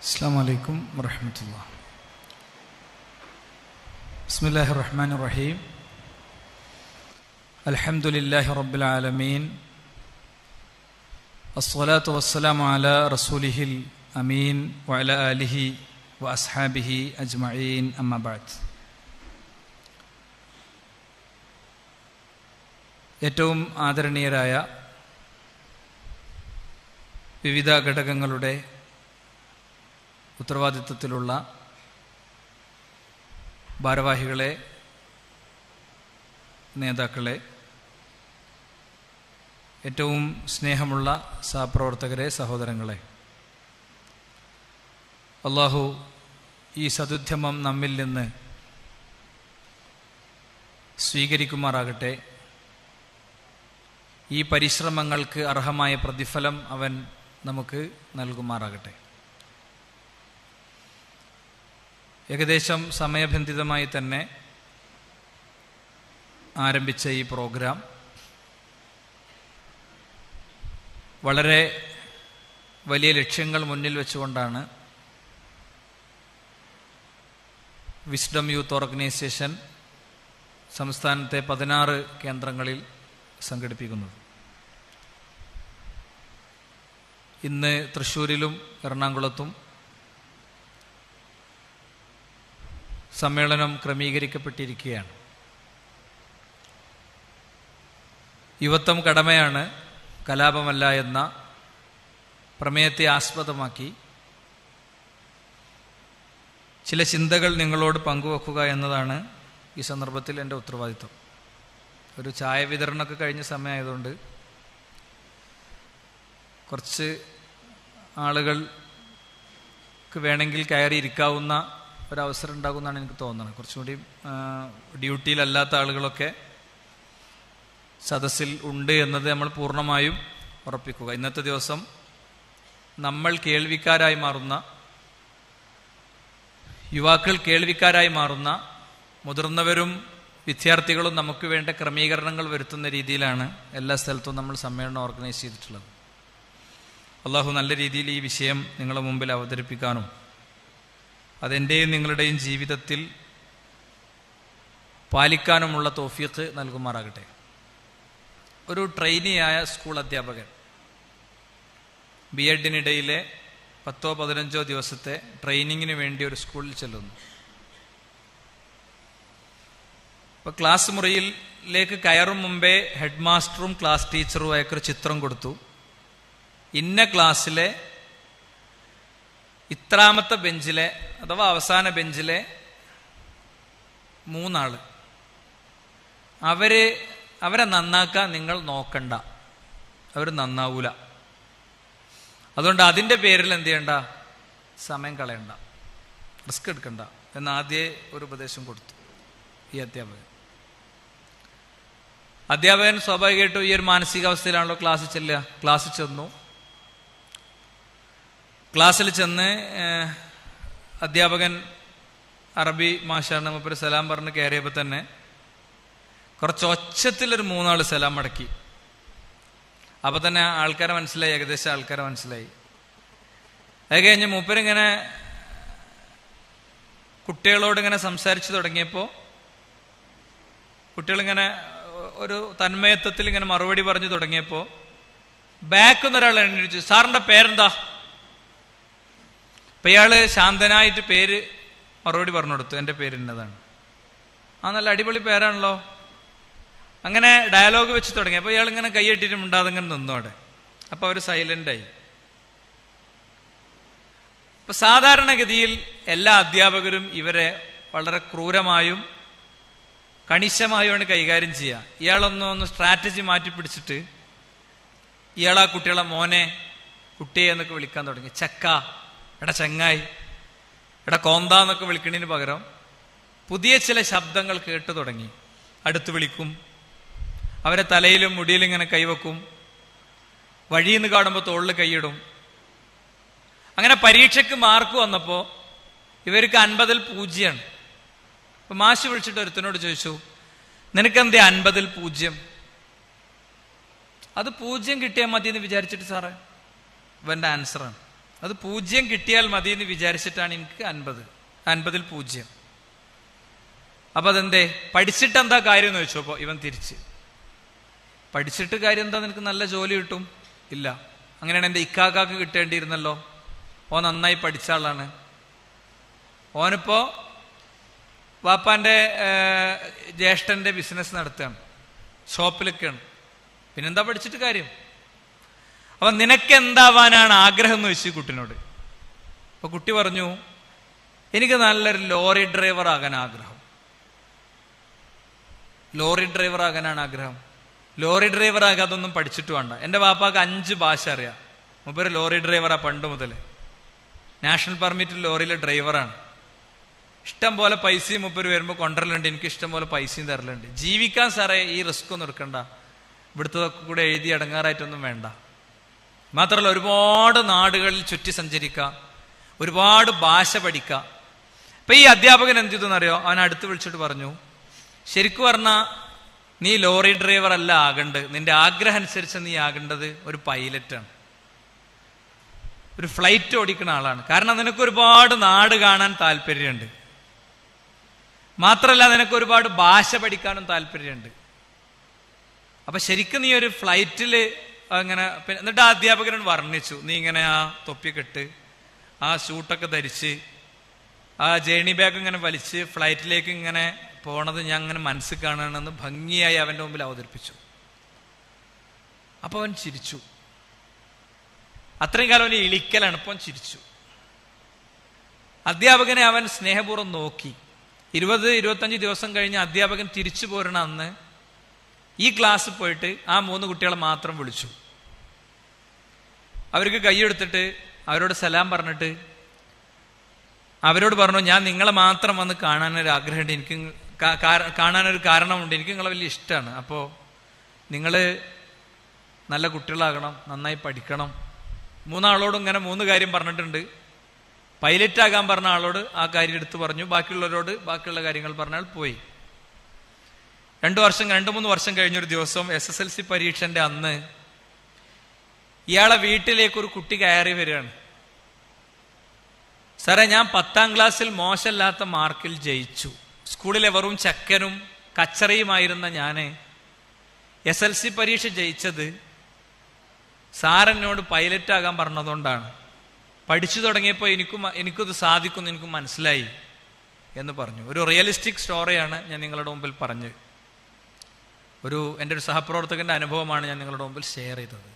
അസ്സലാമു അലൈക്കും വറഹ്മത്തുള്ളാഹി. ബിസ്മില്ലാഹിർ റഹ്മാനിർ റഹീം. അൽഹംദുലില്ലാഹി റബ്ബിൽ ആലമീൻ. അസ്സലാത്തു വസ്സലാമു അലാ റസൂലിഹിൽ അമീൻ വഅലാ ആലിഹി വഅസ്ഹാബിഹി അജ്മഈൻ. അമ്മാ ബഅദ്. ഏറ്റവും ആദരണീയരായ വിവിധ ഘടകങ്ങളുടെ ഉത്തരവാദിത്വത്തിലുള്ള ഭാരവാഹികളെ, നേതാക്കളെ, ഏറ്റവും സ്നേഹമുള്ള സഹപ്രവർത്തകരെ, സഹോദരങ്ങളെ, അല്ലാഹു ഈ സദുദ്യമം നമ്മിൽ നിന്ന് സ്വീകരിക്കുമാറാകട്ടെ. ഈ പരിശ്രമങ്ങൾക്ക് അർഹമായ പ്രതിഫലം അവൻ നമുക്ക് നൽകുമാറാകട്ടെ. ഏകദേശം സമയബന്ധിതമായി തന്നെ ആരംഭിച്ച ഈ പ്രോഗ്രാം വളരെ വലിയ ലക്ഷ്യങ്ങൾ മുന്നിൽ വെച്ചുകൊണ്ടാണ് വിസ്ഡം യൂത്ത് ഓർഗനൈസേഷൻ സംസ്ഥാനത്തെ 16 കേന്ദ്രങ്ങളിൽ സംഘടിപ്പിക്കുന്നത്. ഇന്ന് തൃശ്ശൂരിലും എറണാകുളത്തും സമ്മേളനം ക്രമീകരിക്കപ്പെട്ടിരിക്കുകയാണ്. യുവത്വം കടമയാണ്, കലാപമല്ല എന്ന പ്രമേയത്തെ ആസ്പദമാക്കി ചില ചിന്തകൾ നിങ്ങളോട് പങ്കുവെക്കുക എന്നതാണ് ഈ സന്ദർഭത്തിൽ എൻ്റെ ഉത്തരവാദിത്വം. ഒരു ചായ വിതരണമൊക്കെ കഴിഞ്ഞ സമയമായതുകൊണ്ട് കുറച്ച് ആളുകൾക്ക് വേണമെങ്കിൽ കയറിയിരിക്കാവുന്ന ഒരവസരം ഉണ്ടാകുമെന്നാണ് എനിക്ക് തോന്നുന്നത്. കുറച്ചുകൂടി ഡ്യൂട്ടിയിലല്ലാത്ത ആളുകളൊക്കെ സദസ്സിൽ ഉണ്ട് എന്നത് നമ്മൾ പൂർണ്ണമായും ഉറപ്പിക്കുക. ഇന്നത്തെ ദിവസം നമ്മൾ കേൾവിക്കാരായി മാറുന്ന, യുവാക്കൾ കേൾവിക്കാരായി മാറുന്ന, മുതിർന്നവരും വിദ്യാർത്ഥികളും നമുക്ക് വേണ്ട ക്രമീകരണങ്ങൾ വരുത്തുന്ന രീതിയിലാണ് എല്ലാ സ്ഥലത്തും നമ്മൾ സമ്മേളനം ഓർഗനൈസ് ചെയ്തിട്ടുള്ളത്. അള്ളാഹു നല്ല രീതിയിൽ ഈ വിഷയം നിങ്ങളുടെ മുമ്പിൽ അവതരിപ്പിക്കാനും അതെൻ്റെയും നിങ്ങളുടെയും ജീവിതത്തിൽ പാലിക്കാനുമുള്ള തൗഫീഖ് നൽകുമാറാകട്ടെ. ഒരു ട്രെയിനിയായ സ്കൂൾ അധ്യാപകൻ ബിഎഡിനിടയിലെ 10-15 ദിവസത്തെ ട്രെയിനിങ്ങിന് വേണ്ടി ഒരു സ്കൂളിൽ ചെല്ലുന്നു. അപ്പോൾ ക്ലാസ് മുറിയിലേക്ക് കയറും മുമ്പേ ഹെഡ് മാസ്റ്ററും ക്ലാസ് ടീച്ചറും അയാൾക്കൊരു ചിത്രം കൊടുത്തു. ഇന്ന ക്ലാസ്സിലെ ഇത്രാമത്തെ ബെഞ്ചിലെ അഥവാ അവസാന ബെഞ്ചിലെ 3 ആള്, അവരെ നന്നാക്കാൻ നിങ്ങൾ നോക്കണ്ട, അവർ നന്നാവൂല. അതുകൊണ്ട് അതിൻ്റെ പേരിൽ എന്ത് ചെയ്യണ്ട, സമയം കളയണ്ട, റിസ്ക് എടുക്കണ്ട എന്ന് ആദ്യമേ ഒരു ഉപദേശം കൊടുത്തു ഈ അധ്യാപകൻ സ്വാഭാവികമായിട്ടും ഈ ഒരു മാനസികാവസ്ഥയിലാണല്ലോ ക്ലാസ്സിൽ ചെല്ലുക. ക്ലാസ്സിൽ ചെന്നു. ക്ലാസ്സിൽ ചെന്ന് അധ്യാപകൻ അറബി മാഷാണ്, മൂപ്പര് സലാം പറഞ്ഞ് കയറിയപ്പോൾ തന്നെ കുറച്ച് ഒച്ചത്തിലൊരു 3 ആള് സലാം മടക്കി. അപ്പൊ തന്നെ ആൾക്കാരെ മനസ്സിലായി, ഏകദേശം ആൾക്കാരെ മനസ്സിലായി. അത് കഴിഞ്ഞ് മൂപ്പരിങ്ങനെ കുട്ടികളോട് ഇങ്ങനെ സംസാരിച്ചു തുടങ്ങിയപ്പോൾ കുട്ടികളിങ്ങനെ ഒരു തന്മയത്വത്തിൽ ഇങ്ങനെ മറുപടി പറഞ്ഞു തുടങ്ങിയപ്പോൾ ബാക്കിൽ നിന്ന് ഒരാൾ എഴുന്നേറ്റ്, സാറിന്റെ പേരെന്താ? അപ്പൊ ഇയാള് ശാന്തനായിട്ട് പേര് മറുപടി പറഞ്ഞു കൊടുത്തു, എൻ്റെ പേര് ഇന്നതാണ്. ആ, നല്ല അടിപൊളി പേരാണല്ലോ. അങ്ങനെ ഡയലോഗ് വെച്ച് തുടങ്ങി. അപ്പൊ ഇയാൾ ഇങ്ങനെ കൈയ്യട്ടിട്ട് മിണ്ടാതെ ഇങ്ങനെ നിന്നു അവിടെ. അപ്പൊ അവര് സൈലന്റായി. ഇപ്പൊ സാധാരണഗതിയിൽ എല്ലാ അധ്യാപകരും ഇവരെ വളരെ ക്രൂരമായും കണിശമായുമാണ് കൈകാര്യം ചെയ്യുക. ഇയാളൊന്ന് സ്ട്രാറ്റജി മാറ്റി പിടിച്ചിട്ട് ഇയാൾ ആ കുട്ടികളെ മോനെ, കുട്ടിയെ എന്നൊക്കെ വിളിക്കാൻ തുടങ്ങി. ചക്ക, എടാ ചങ്ങായി, എടാ കോന്ത എന്നൊക്കെ വിളിക്കണതിന് പകരം പുതിയ ചില ശബ്ദങ്ങൾ കേട്ടു തുടങ്ങി. അടുത്ത് വിളിക്കും, അവരെ തലയിലും മുടിയിലും ഇങ്ങനെ കൈവെക്കും, വഴിയിൽ നിന്ന് കാണുമ്പോൾ തോളിൽ കൈയിടും. അങ്ങനെ പരീക്ഷയ്ക്ക് മാർക്ക് വന്നപ്പോൾ ഇവർക്ക് 50-ൽ 0. അപ്പൊ മാഷ് വിളിച്ചിട്ട് ഒരുത്തനോട് ചോദിച്ചു, നിനക്കെന്തേ 50-ൽ 0? അത് 0 കിട്ടിയാൽ മതി എന്ന് വിചാരിച്ചിട്ട് സാറേ. ഇവന്റെ ആൻസറാണ്. അത് 0 കിട്ടിയാൽ മതി എന്ന് വിചാരിച്ചിട്ടാണ് എനിക്ക് 50 0. അപ്പൊ അതെന്തേ, പഠിച്ചിട്ട് എന്താ കാര്യം എന്ന് ചോദിച്ചു. അപ്പൊ ഇവൻ തിരിച്ച്, പഠിച്ചിട്ട് കാര്യം എന്താ, നിനക്ക് നല്ല ജോലി കിട്ടും. ഇല്ല, അങ്ങനെയാണ് എൻ്റെ ഇക്കാക്കാക്ക് കിട്ടേണ്ടിയിരുന്നല്ലോ, ഓൻ നന്നായി പഠിച്ച ആളാണ്, ഓനിപ്പോ വാപ്പാന്റെ ജ്യേഷ്ഠന്റെ ബിസിനസ് നടത്തുകയാണ്, ഷോപ്പിലൊക്കെയാണ്, പിന്നെന്താ പഠിച്ചിട്ട് കാര്യം. അപ്പൊ നിനക്ക് എന്താവാനാണ് ആഗ്രഹം എന്ന് ചോദിച്ചു കുട്ടിനോട്. അപ്പൊ കുട്ടി പറഞ്ഞു, എനിക്ക് നല്ലൊരു ലോറി ഡ്രൈവർ ആകാൻ ആഗ്രഹം. ലോറി ഡ്രൈവർ ആകാനാണ് ആഗ്രഹം. ലോറി ഡ്രൈവർ ആകാതൊന്നും പഠിച്ചിട്ട് വേണ്ട. എൻ്റെ വാപ്പാക്ക് 5 ഭാഷ അറിയാം. മൂപ്പര് ലോറി ഡ്രൈവറാ പണ്ട് മുതൽ, നാഷണൽ പെർമിറ്റ് ലോറിയിലെ ഡ്രൈവറാണ്. ഇഷ്ടം പോലെ പൈസയും മൂപ്പര് വരുമ്പോൾ കൊണ്ടുവരലുണ്ട്, എനിക്ക് ഇഷ്ടം പോലെ പൈസയും തരലുണ്ട്. ജീവിക്കാൻ സാറേ ഈ റിസ്ക് ഒന്നും എടുക്കണ്ട, ഇവിടുത്തെ കൂടെ എഴുതി അടങ്ങാറായിട്ടൊന്നും വേണ്ട. മാത്രമല്ല ഒരുപാട് നാടുകളിൽ ചുറ്റി സഞ്ചരിക്കാം, ഒരുപാട് ഭാഷ പഠിക്കാം. അപ്പൊ ഈ അധ്യാപകൻ എന്ത് ചെയ്തെന്നറിയോ, അവൻ അടുത്ത് വിളിച്ചിട്ട് പറഞ്ഞു, ശരിക്കും പറഞ്ഞാൽ നീ ലോറി ഡ്രൈവർ അല്ല ആകേണ്ടത്, നിന്റെ ആഗ്രഹം അനുസരിച്ച് നീ ആകേണ്ടത് ഒരു പൈലറ്റാണ്, ഒരു ഫ്ലൈറ്റ് ഓടിക്കുന്ന ആളാണ്. കാരണം നിനക്ക് ഒരുപാട് നാട് കാണാൻ താല്പര്യമുണ്ട്, മാത്രമല്ല നിനക്ക് ഒരുപാട് ഭാഷ പഠിക്കാനും താല്പര്യമുണ്ട്. അപ്പൊ ശരിക്കും നീ ഒരു ഫ്ലൈറ്റില് അങ്ങനെ. എന്നിട്ട് ആ അധ്യാപകനോട് വർണ്ണിച്ചു, നീ ഇങ്ങനെ ആ തൊപ്പിയൊക്കെ ഇട്ട് ആ ഷൂട്ടൊക്കെ ധരിച്ച് ആ ജേണി ബാഗ് ഇങ്ങനെ വലിച്ച് ഫ്ലൈറ്റിലേക്ക് ഇങ്ങനെ പോണത് ഞാൻ അങ്ങനെ മനസ്സിൽ കാണണമെന്ന് ഭംഗിയായി അവന്റെ മുമ്പിൽ അവതരിപ്പിച്ചു. അപ്പൊ അവൻ ചിരിച്ചു. അത്രയും കാലം അവന് ഇളിക്കലാണ്, ഇപ്പൊ അവൻ ചിരിച്ചു. അധ്യാപകനെ അവൻ സ്നേഹപൂർവ്വം നോക്കി. 20-25 ദിവസം കഴിഞ്ഞ് അധ്യാപകൻ തിരിച്ചു പോരണ അന്ന് ഈ ക്ലാസ്സിൽ പോയിട്ട് ആ 3 കുട്ടികളെ മാത്രം വിളിച്ചു. അവർക്ക് കൈയെടുത്തിട്ട് അവരോട് സലാം പറഞ്ഞിട്ട് അവരോട് പറഞ്ഞു, ഞാൻ നിങ്ങളെ മാത്രം വന്ന് കാണാനൊരു ആഗ്രഹമുണ്ട്, എനിക്ക് കാണാനൊരു കാരണമുണ്ട്, എനിക്ക് നിങ്ങളെ വലിയ ഇഷ്ടമാണ്. അപ്പോൾ നിങ്ങൾ നല്ല കുട്ടികളാകണം, നന്നായി പഠിക്കണം. 3 ആളോടും ഇങ്ങനെ 3 കാര്യം പറഞ്ഞിട്ടുണ്ട്. പൈലറ്റ് ആകാൻ പറഞ്ഞ ആളോട് ആ കാര്യം എടുത്ത് പറഞ്ഞു, ബാക്കിയുള്ളവരോട് ബാക്കിയുള്ള കാര്യങ്ങൾ പറഞ്ഞാൽ പോയി. 2-3 വർഷം കഴിഞ്ഞൊരു ദിവസം SSLC പരീക്ഷന്റെ അന്ന് ഇയാളെ വീട്ടിലേക്ക് ഒരു കുട്ടി കയറി വരികയാണ്. സാറേ, ഞാൻ 10ാം ക്ലാസ്സിൽ മോശമില്ലാത്ത മാർക്കിൽ ജയിച്ചു. സ്കൂളിലെ വെറും ചക്കനും കച്ചറയുമായിരുന്ന ഞാന് SLC പരീക്ഷ ജയിച്ചത് സാറെന്നോട് പൈലറ്റ് ആകാൻ പറഞ്ഞതുകൊണ്ടാണ്. പഠിച്ചു തുടങ്ങിയപ്പോൾ എനിക്കത് സാധിക്കുമെന്ന് എനിക്ക് മനസ്സിലായി എന്ന് പറഞ്ഞു. ഒരു റിയലിസ്റ്റിക് സ്റ്റോറിയാണ് ഞാൻ നിങ്ങളുടെ മുമ്പിൽ പറഞ്ഞത്. എൻ്റെ ഒരു സഹപ്രവർത്തകന്റെ അനുഭവമാണ് ഞാൻ നിങ്ങളുടെ മുമ്പിൽ ഷെയർ ചെയ്തത്.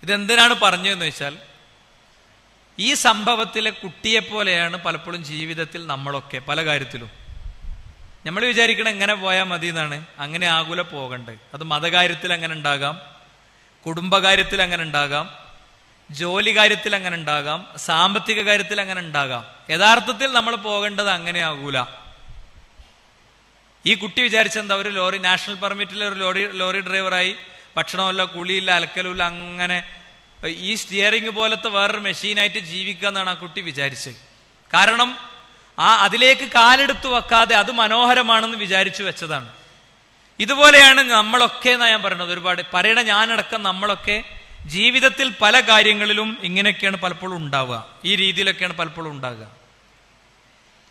ഇതെന്തിനാണ് പറഞ്ഞതെന്ന് വെച്ചാൽ, ഈ സംഭവത്തിലെ കുട്ടിയെപ്പോലെയാണ് പലപ്പോഴും ജീവിതത്തിൽ നമ്മളൊക്കെ പല കാര്യത്തിലും. നമ്മൾ വിചാരിക്കണം എങ്ങനെ പോയാൽ മതി എന്നാണ്. അങ്ങനെ ആകുല പോകണ്ടേ. അത് മതകാര്യത്തിൽ അങ്ങനെ ഉണ്ടാകാം, കുടുംബകാര്യത്തിൽ അങ്ങനെ ഉണ്ടാകാം, ജോലി കാര്യത്തിൽ അങ്ങനെ ഉണ്ടാകാം, സാമ്പത്തിക കാര്യത്തിൽ അങ്ങനെ ഉണ്ടാകാം. യഥാർത്ഥത്തിൽ നമ്മൾ പോകേണ്ടത് അങ്ങനെ ആകൂല. ഈ കുട്ടി വിചാരിച്ചെന്താ, ഒരു ലോറി നാഷണൽ പെർമിറ്റിലെ ഒരു ലോറി ഡ്രൈവറായി ഭക്ഷണമില്ല, കുളിയില്ല, അലക്കലുമില്ല, അങ്ങനെ ഈ സ്റ്റിയറിംഗ് പോലത്തെ വേറൊരു മെഷീനായിട്ട് ജീവിക്കുക എന്നാണ് ആ കുട്ടി വിചാരിച്ചത്. കാരണം അതിലേക്ക് കാലെടുത്തു വെക്കാതെ അത് മനോഹരമാണെന്ന് വിചാരിച്ചു വെച്ചതാണ്. ഇതുപോലെയാണ് നമ്മളൊക്കെ എന്നാ ഞാൻ പറയുന്നത്. ഒരുപാട് പറയണ ഞാനടക്കം നമ്മളൊക്കെ ജീവിതത്തിൽ പല കാര്യങ്ങളിലും ഇങ്ങനെയൊക്കെയാണ് പലപ്പോഴും ഉണ്ടാവുക, ഈ രീതിയിലൊക്കെയാണ് പലപ്പോഴും ഉണ്ടാകുക.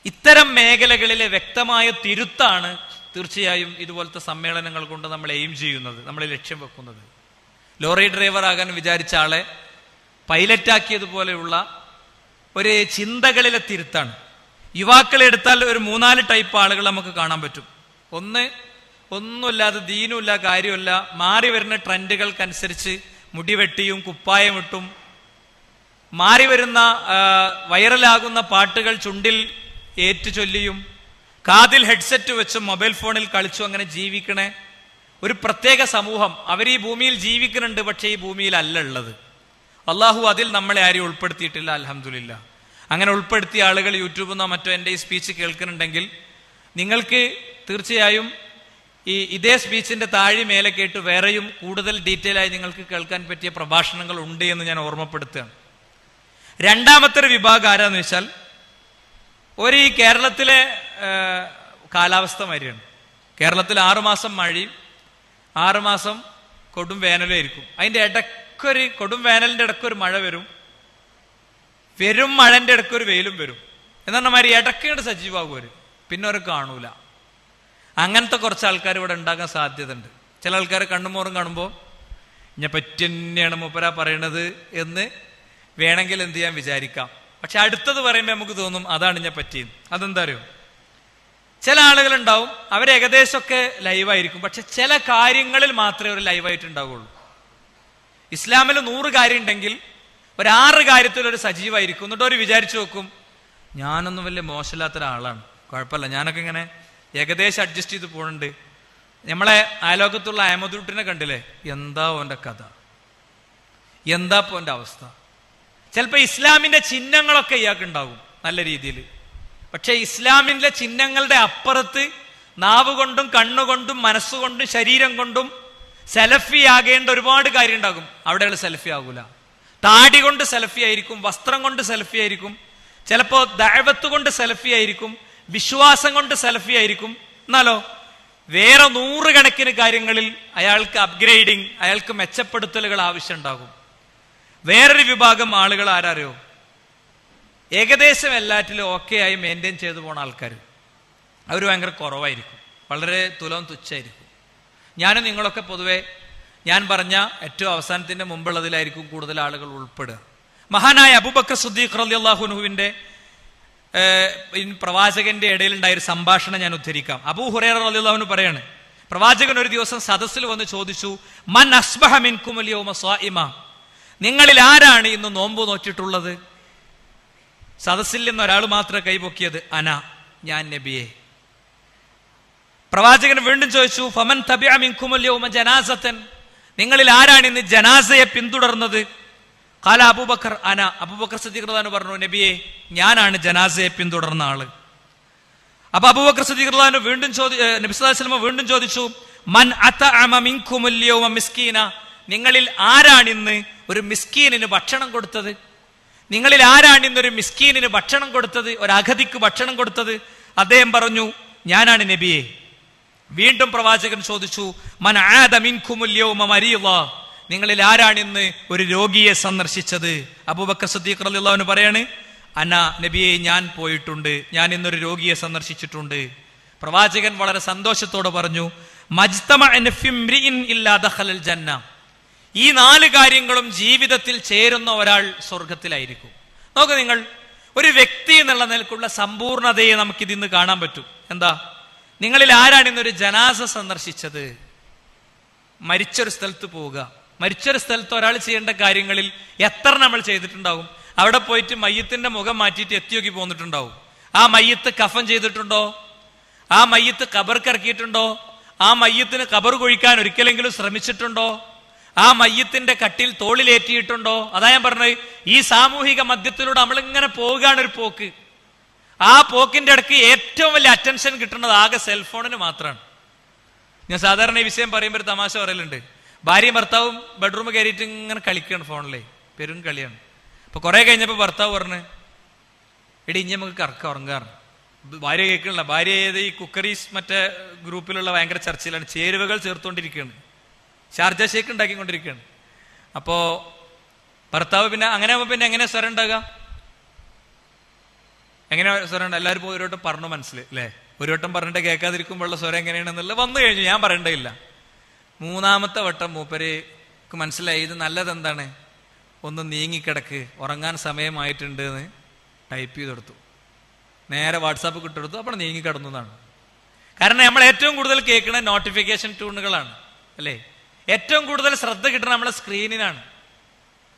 ഇത്തരം മേഖലകളിലെ വ്യക്തമായ തിരുത്താണ് തീർച്ചയായും ഇതുപോലത്തെ സമ്മേളനങ്ങൾ കൊണ്ട് നമ്മൾ എയിം ചെയ്യുന്നത്, നമ്മൾ ലക്ഷ്യം വെക്കുന്നത്. ലോറി ഡ്രൈവർ ആകാൻ വിചാരിച്ച ആളെ പൈലറ്റാക്കിയതുപോലെയുള്ള ഒരു ചിന്തകളിലെ തിരുത്താണ്. യുവാക്കളെ എടുത്താൽ ഒരു 3-4 ടൈപ്പ് ആളുകൾ നമുക്ക് കാണാൻ പറ്റും. ഒന്നുമില്ലാതെ ദീനുമില്ല, കാര്യമില്ല, മാറി വരുന്ന ട്രെൻഡുകൾക്കനുസരിച്ച് മുടിവെട്ടിയും കുപ്പായമിട്ടും മാറി വരുന്ന വൈറലാകുന്ന പാട്ടുകൾ ചുണ്ടിൽ ഏറ്റുചൊല്ലിയും കാതിൽ ഹെഡ്സെറ്റ് വെച്ചും മൊബൈൽ ഫോണിൽ കളിച്ചും അങ്ങനെ ജീവിക്കണേ ഒരു പ്രത്യേക സമൂഹം. അവർ ഈ ഭൂമിയിൽ ജീവിക്കുന്നുണ്ട്, പക്ഷെ ഈ ഭൂമിയിൽ അല്ല ഉള്ളത്. അള്ളാഹു അതിൽ നമ്മളെ ആരും ഉൾപ്പെടുത്തിയിട്ടില്ല, അൽഹംദുലില്ലാ. അങ്ങനെ ഉൾപ്പെടുത്തിയ ആളുകൾ യൂട്യൂബിൽ നിന്നോ മറ്റോ എൻ്റെ ഈ സ്പീച്ച് കേൾക്കുന്നുണ്ടെങ്കിൽ നിങ്ങൾക്ക് തീർച്ചയായും ഇതേ സ്പീച്ചിന്റെ താഴെ മേലെ കേട്ട് വേറെയും കൂടുതൽ ഡീറ്റെയിൽ ആയി നിങ്ങൾക്ക് കേൾക്കാൻ പറ്റിയ പ്രഭാഷണങ്ങൾ ഉണ്ട് എന്ന് ഞാൻ ഓർമ്മപ്പെടുത്തുകയാണ്. രണ്ടാമത്തെ ഒരു വിഭാഗം ആരാന്ന് വെച്ചാൽ, ഈ കേരളത്തിലെ കാലാവസ്ഥ മാതിരിയാണ്. കേരളത്തിൽ 6 മാസം മഴയും 6 മാസം കൊടും വേനലും ആയിരിക്കും. അതിന്റെ കൊടും വേനലിന്റെ ഇടയ്ക്കൊരു മഴ വരും, പെരും മഴന്റെ ഇടയ്ക്ക് ഒരു വെയിലും വരും. എന്നാ മാതിരി ഇടയ്ക്കേണ്ട സജീവമാകും അവര്, പിന്നെ അവർ കാണൂല. അങ്ങനത്തെ കുറച്ച് ആൾക്കാർ ഇവിടെ ഉണ്ടാകാൻ സാധ്യത ഉണ്ട്. ചില ആൾക്കാർ കണ്ണുമോറും കാണുമ്പോൾ ഞാൻ പറ്റി തന്നെയാണ് മൂപ്പരാ പറയണത് എന്ന് വേണമെങ്കിൽ എന്ത് ചെയ്യാൻ വിചാരിക്കാം. പക്ഷെ അടുത്തത് പറയുമ്പോൾ നമുക്ക് തോന്നും അതാണ് ഞാൻ പറ്റിയത്. അതെന്താ അറിയോ, ചില ആളുകളുണ്ടാവും അവർ ഏകദേശമൊക്കെ ലൈവായിരിക്കും, പക്ഷെ ചില കാര്യങ്ങളിൽ മാത്രമേ ഒരു ലൈവായിട്ട് ഉണ്ടാവുള്ളൂ. ഇസ്ലാമിൽ 100 കാര്യം ഉണ്ടെങ്കിൽ ഒരു 6 കാര്യത്തിൽ ഒരു സജീവായിരിക്കും. എന്നിട്ട് ഒരു വിചാരിച്ചു നോക്കും ഞാനൊന്നും വലിയ മോശമില്ലാത്ത ഒരാളാണ്, കുഴപ്പമില്ല, ഞാനൊക്കെ ഇങ്ങനെ ഏകദേശം അഡ്ജസ്റ്റ് ചെയ്ത് പോകുന്നുണ്ട്. നമ്മളെ അയലോകത്തുള്ള അഹമ്മദുട്ടിനെ കണ്ടില്ലേ, എന്താ ഓന്റെ കഥ, എന്താ ഇപ്പൊ ഓന്റെ അവസ്ഥ. ചിലപ്പോ ഇസ്ലാമിന്റെ ചിഹ്നങ്ങളൊക്കെ ഇയാൾക്ക് ഉണ്ടാകും നല്ല രീതിയിൽ, പക്ഷെ ഇസ്ലാമിന്റെ ചിഹ്നങ്ങളുടെ അപ്പുറത്ത് നാവ് കൊണ്ടും കണ്ണുകൊണ്ടും മനസ്സുകൊണ്ടും ശരീരം കൊണ്ടും സെൽഫി ആകേണ്ട ഒരുപാട് കാര്യം ഉണ്ടാകും. അവിടെയുള്ള സെൽഫി ആകൂല. താടി കൊണ്ട് സെൽഫി ആയിരിക്കും, വസ്ത്രം കൊണ്ട് സെൽഫി ആയിരിക്കും, ചിലപ്പോ ദഅവത്ത് കൊണ്ട് സെൽഫി ആയിരിക്കും, വിശ്വാസം കൊണ്ട് സെൽഫി ആയിരിക്കും. എന്നാലോ വേറെ 100 കണക്കിന് കാര്യങ്ങളിൽ അയാൾക്ക് അപ്ഗ്രേഡിങ്, അയാൾക്ക് മെച്ചപ്പെടുത്തലുകൾ ആവശ്യമുണ്ടാകും. വേറൊരു വിഭാഗം ആളുകൾ ആരറിയോ, ഏകദേശം എല്ലാറ്റിലും ഓക്കെ ആയി മെയിൻറ്റെയിൻ ചെയ്തു പോണ ആൾക്കാർ, അവർ ഭയങ്കര കുറവായിരിക്കും, വളരെ തുച്ഛായിരിക്കും. ഞാനും നിങ്ങളൊക്കെ പൊതുവെ ഞാൻ പറഞ്ഞ ഏറ്റവും അവസാനത്തിന്റെ മുമ്പുള്ളതിലായിരിക്കും കൂടുതൽ ആളുകൾ ഉൾപ്പെടുക. മഹാനായ അബൂബക്കർ സിദ്ദീഖ് റളിയല്ലാഹു അൻഹുവിന്റെ പ്രവാചകന്റെ ഇടയിലുണ്ടായ ഒരു സംഭാഷണം ഞാൻ ഉദ്ധരിക്കാം. അബൂ ഹുറൈറ റളിയല്ലാഹു അൻഹു പറയാണ്, പ്രവാചകൻ ഒരു ദിവസം സദസ്സിൽ വന്ന് ചോദിച്ചു, മൻ അസ്ബഹ മിൻകുമുൽ യൗമ സ്വാഇമ, നിങ്ങളിൽ ആരാണ് ഇന്ന് നോമ്പ് നോറ്റിട്ടുള്ളത്? സദസ്സിൽ നിന്ന് ഒരാൾ മാത്രമേ കൈപൊക്കിയത്, അന, ഞാൻ നബിയെ. പ്രവാചകൻ വീണ്ടും ചോദിച്ചു, ഫമൻ തബിഅ മിൻകുമുൽ യൗമ ജനാസതൻ, നിങ്ങളിൽ ആരാണ് ഇന്ന് ജനാസയെ പിന്തുടർന്നത്? ഖാല അബൂബക്കർ അന, അബൂബക്കർ സിദ്ദീഖ് റളിയല്ലാഹു അൻഹു പറഞ്ഞു, നബിയെ, ഞാനാണ് ജനാസയെ പിന്തുടർന്ന ആള്. അപ്പൊ അബൂബക്കർ സിദ്ദീഖ് റളിയല്ലാഹു അൻഹു വീണ്ടും നബി സല്ലല്ലാഹു അലൈഹി വസല്ലം വീണ്ടും ചോദിച്ചു, മൻ അതഅമ മിൻകുമുൽ യൗമ മിസ്കീന, നിങ്ങളിൽ ആരാണ് ഇന്ന് ഒരു മിസ്കീനിന് ഭക്ഷണം കൊടുത്തത്? നിങ്ങളിൽ ആരാണ് ഇന്നൊരു മിസ്കീനിന് ഭക്ഷണം കൊടുത്തത്, ഒരു അഗതിക്ക് ഭക്ഷണം കൊടുത്തത്? അദ്ദേഹം പറഞ്ഞു, ഞാനാണ് നബിയെ. വീണ്ടും പ്രവാചകൻ ചോദിച്ചു, മൻ ആദ മിൻകുമുൽ യൗമ മരീള, നിങ്ങളിൽ ആരാണ് ഇന്ന് ഒരു രോഗിയെ സന്ദർശിച്ചത്? അബൂബക്കർ സിദ്ദീഖ് റളിയല്ലാഹു അൻഹു പറയാണ്, അന, നബിയെ, ഞാൻ പോയിട്ടുണ്ട്, ഞാൻ ഇന്നൊരു രോഗിയെ സന്ദർശിച്ചിട്ടുണ്ട്. പ്രവാചകൻ വളരെ സന്തോഷത്തോടെ പറഞ്ഞു, മജ്തമഅ ഫിംറിഇൻ ഇല്ലാ ദഖലൽ ജന്ന, ഈ 4 കാര്യങ്ങളും ജീവിതത്തിൽ ചേരുന്ന ഒരാൾ സ്വർഗത്തിലായിരിക്കും. നോക്ക് നിങ്ങൾ, ഒരു വ്യക്തി എന്നുള്ള നിലക്കുള്ള സമ്പൂർണതയെ നമുക്കിതിന്ന് കാണാൻ പറ്റും. എന്താ, നിങ്ങളിൽ ആരാണ് ഇന്നൊരു ജനാസ സന്ദർശിച്ചത്? മരിച്ചൊരു സ്ഥലത്ത് പോവുക. മരിച്ചൊരു സ്ഥലത്ത് ഒരാൾ ചെയ്യേണ്ട കാര്യങ്ങളിൽ എത്ര നമ്മൾ ചെയ്തിട്ടുണ്ടാവും? അവിടെ പോയിട്ട് മയ്യത്തിന്റെ മുഖം മാറ്റിയിട്ട് എത്തിയോക്കി പോന്നിട്ടുണ്ടാവും. ആ മയ്യത്ത് കഫൻ ചെയ്തിട്ടുണ്ടോ? ആ മയ്യത്ത് ഖബർക്കിറക്കിയിട്ടുണ്ടോ? ആ മയ്യത്തിന് ഖബർ കുഴിക്കാൻ ഒരിക്കലെങ്കിലും ശ്രമിച്ചിട്ടുണ്ടോ? ആ മയ്യത്തിന്റെ കട്ടിൽ തോളിലേറ്റിയിട്ടുണ്ടോ? അതാ ഞാൻ പറഞ്ഞത്, ഈ സാമൂഹിക മധ്യത്തിലൂടെ നമ്മളിങ്ങനെ പോവുകയാണ് ഒരു പോക്ക്. ആ പോക്കിന്റെ ഇടയ്ക്ക് ഏറ്റവും വലിയ അറ്റൻഷൻ കിട്ടുന്നത് ആകെ സെൽഫോണിന് മാത്രമാണ്. ഞാൻ സാധാരണ ഈ വിഷയം പറയുമ്പോൾ ഒരു തമാശ പറയലുണ്ട്. ഭാര്യയും ഭർത്താവും ബെഡ്റൂം കയറിയിട്ട് ഇങ്ങനെ കളിക്കുകയാണ് ഫോണിലെ, പെരും കളിയാണ്. അപ്പൊ കുറെ കഴിഞ്ഞപ്പോ ഭർത്താവ് പറഞ്ഞു, എടി ഇനി നമുക്ക് കറക്കം ഉറങ്ങാറ്. ഭാര്യ കേൾക്കണില്ല. ഭാര്യ ഏത് ഈ കുക്കറീസ് മറ്റേ ഗ്രൂപ്പിലുള്ള ഭയങ്കര ചർച്ചയിലാണ്, ചേരുവകൾ ചേർത്തുകൊണ്ടിരിക്കുകയാണ്, ഷാർജ ഷേക്ക് ഉണ്ടാക്കിക്കൊണ്ടിരിക്കുകയാണ്. അപ്പോ ഭർത്താവ് പിന്നെ അങ്ങനെ ആകുമ്പോ പിന്നെ എങ്ങനെ സ്വരം ഉണ്ടാകുക? എങ്ങനെ സ്വരം? എല്ലാവരും പോയി ഒരു വട്ടം പറഞ്ഞു മനസ്സിൽ അല്ലേ? ഒരു വട്ടം പറഞ്ഞിട്ട് കേൾക്കാതിരിക്കുമ്പോഴുള്ള സ്വരം എങ്ങനെയാണെന്നുള്ളത് വന്നു കഴിഞ്ഞു, ഞാൻ പറയേണ്ടതില്ല. 3-ാമത്തെ വട്ടം മൂപ്പർക്ക് മനസ്സിലായി ഇത് നല്ലതെന്താണ്, ഒന്ന് നീങ്ങിക്കിടക്ക്, ഉറങ്ങാൻ സമയമായിട്ടുണ്ട് എന്ന് ടൈപ്പ് ചെയ്തെടുത്തു, നേരെ വാട്സാപ്പ് കിട്ടെടുത്തു, അപ്പോൾ നീങ്ങിക്കിടന്നു എന്നാണ്. കാരണം നമ്മൾ ഏറ്റവും കൂടുതൽ കേൾക്കുന്ന നോട്ടിഫിക്കേഷൻ ട്യൂണുകളാണ് അല്ലേ? ഏറ്റവും കൂടുതൽ ശ്രദ്ധ കിട്ടുന്നത് നമ്മളെ സ്ക്രീനിനാണ്.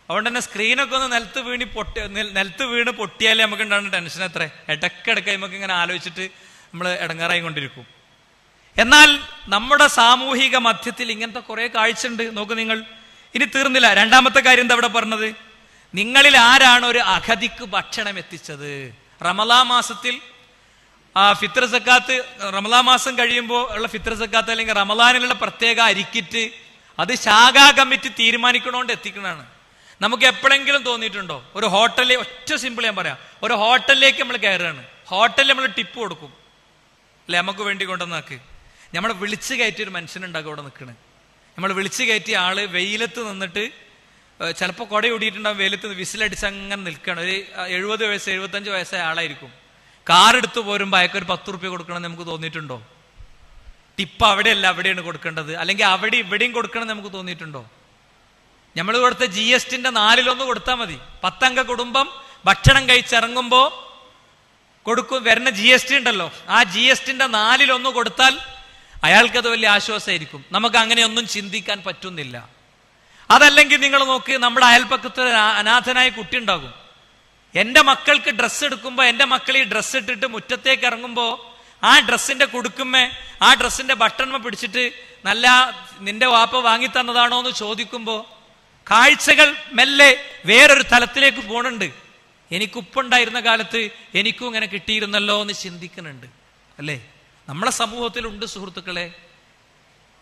അതുകൊണ്ട് തന്നെ സ്ക്രീനൊക്കെ ഒന്ന് നിലത്ത് വീണ് പൊട്ടിയാലേ നമുക്ക് ഉണ്ടാകുന്ന ടെൻഷൻ എത്ര. ഇടയ്ക്കിടയ്ക്ക് നമുക്ക് ഇങ്ങനെ ആലോചിച്ചിട്ട് നമ്മൾ ഇടങ്ങാറായി കൊണ്ടിരിക്കും. എന്നാൽ നമ്മുടെ സാമൂഹിക മധ്യത്തിൽ ഇങ്ങനത്തെ കുറെ കാഴ്ചയുണ്ട്. നോക്ക് നിങ്ങൾ, ഇനി തീർന്നില്ല. 2-ാമത്തെ കാര്യം എന്താ ഇവിടെ പറഞ്ഞത്? നിങ്ങളിൽ ആരാണ് ഒരു അഗതിക്ക് ഭക്ഷണം എത്തിച്ചത്? റമളാൻ മാസത്തിൽ ഫിത്ർ സക്കാത്ത്, റമളാൻ മാസം കഴിയുമ്പോൾ ഉള്ള ഫിത്ർ സക്കാത്ത് അല്ലെങ്കിൽ റമളാനിലുള്ള പ്രത്യേക അരിക്കിറ്റ്, അത് ശാഖാ കമ്മിറ്റി തീരുമാനിക്കണോണ്ട് എത്തിക്കണതാണ്. നമുക്ക് എപ്പോഴെങ്കിലും തോന്നിയിട്ടുണ്ടോ ഒരു ഹോട്ടലിൽ, ഒറ്റ സിമ്പിൾ ഞാൻ പറയാം, ഒരു ഹോട്ടലിലേക്ക് നമ്മൾ കയറുകയാണ്, ഹോട്ടലിൽ നമ്മൾ ടിപ്പ് കൊടുക്കും അല്ലെ, നമുക്ക് വേണ്ടി കൊണ്ടുവന്നാക്ക്. നമ്മൾ വിളിച്ചു കയറ്റിയ ഒരു മനുഷ്യനുണ്ടാകും അവിടെ നിൽക്കണേ. നമ്മൾ വിളിച്ചു കയറ്റിയ ആള് വെയിലത്ത് നിന്നിട്ട് ചിലപ്പോൾ കുട ഓടിയിട്ടുണ്ടാവും, വെയിലത്ത് വിസിലടിച്ച് അങ്ങനെ നിൽക്കുകയാണ്. ഒരു 70 വയസ്സ് 75 വയസ്സായ ആളായിരിക്കും. കാറെടുത്ത് പോരുമ്പോൾ അയാൾക്ക് ഒരു 10 റുപ്യ കൊടുക്കണമെന്ന് നമുക്ക് തോന്നിയിട്ടുണ്ടോ? ടിപ്പ് അവിടെയല്ല, അവിടെയാണ് കൊടുക്കേണ്ടത്, അല്ലെങ്കിൽ അവിടെ ഇവിടെയും കൊടുക്കണം നമുക്ക് തോന്നിയിട്ടുണ്ടോ? നമ്മൾ കൊടുത്ത GSTന്റെ 4-1 കൊടുത്താൽ മതി. 10 അംഗ കുടുംബം ഭക്ഷണം കഴിച്ചിറങ്ങുമ്പോ കൊടുക്കും വരുന്ന GST ഉണ്ടല്ലോ, ആ GSTന്റെ 4-1 കൊടുത്താൽ അയാൾക്കത് വലിയ ആശ്വാസമായിരിക്കും. നമുക്ക് അങ്ങനെയൊന്നും ചിന്തിക്കാൻ പറ്റുന്നില്ല. അതല്ലെങ്കിൽ നിങ്ങൾ നോക്ക്, നമ്മുടെ അയൽപ്പക്കത്ത് അനാഥനായ കുട്ടി ഉണ്ടാകും. എൻ്റെ മക്കൾക്ക് ഡ്രസ്സ് എടുക്കുമ്പോൾ എൻ്റെ മക്കൾ ഈ ഡ്രസ്സ് ഇട്ടിട്ട് മുറ്റത്തേക്ക് ഇറങ്ങുമ്പോൾ ആ ഡ്രസ്സിന്റെ കുടുക്കുമ്മേ ആ ഡ്രസ്സിന്റെ ബട്ടൺമ പിടിച്ചിട്ട് നല്ല നിന്റെ വാപ്പ വാങ്ങി തന്നതാണോ എന്ന് ചോദിക്കുമ്പോൾ കാഴ്ചകൾ മെല്ലെ വേറൊരു തലത്തിലേക്ക് പോണുണ്ട്. എനിക്കുപ്പുണ്ടായിരുന്ന കാലത്ത് എനിക്കും ഇങ്ങനെ കിട്ടിയിരുന്നല്ലോ എന്ന് ചിന്തിക്കുന്നുണ്ട്, അല്ലേ? നമ്മളെ സമൂഹത്തിലുണ്ട് സുഹൃത്തുക്കളെ.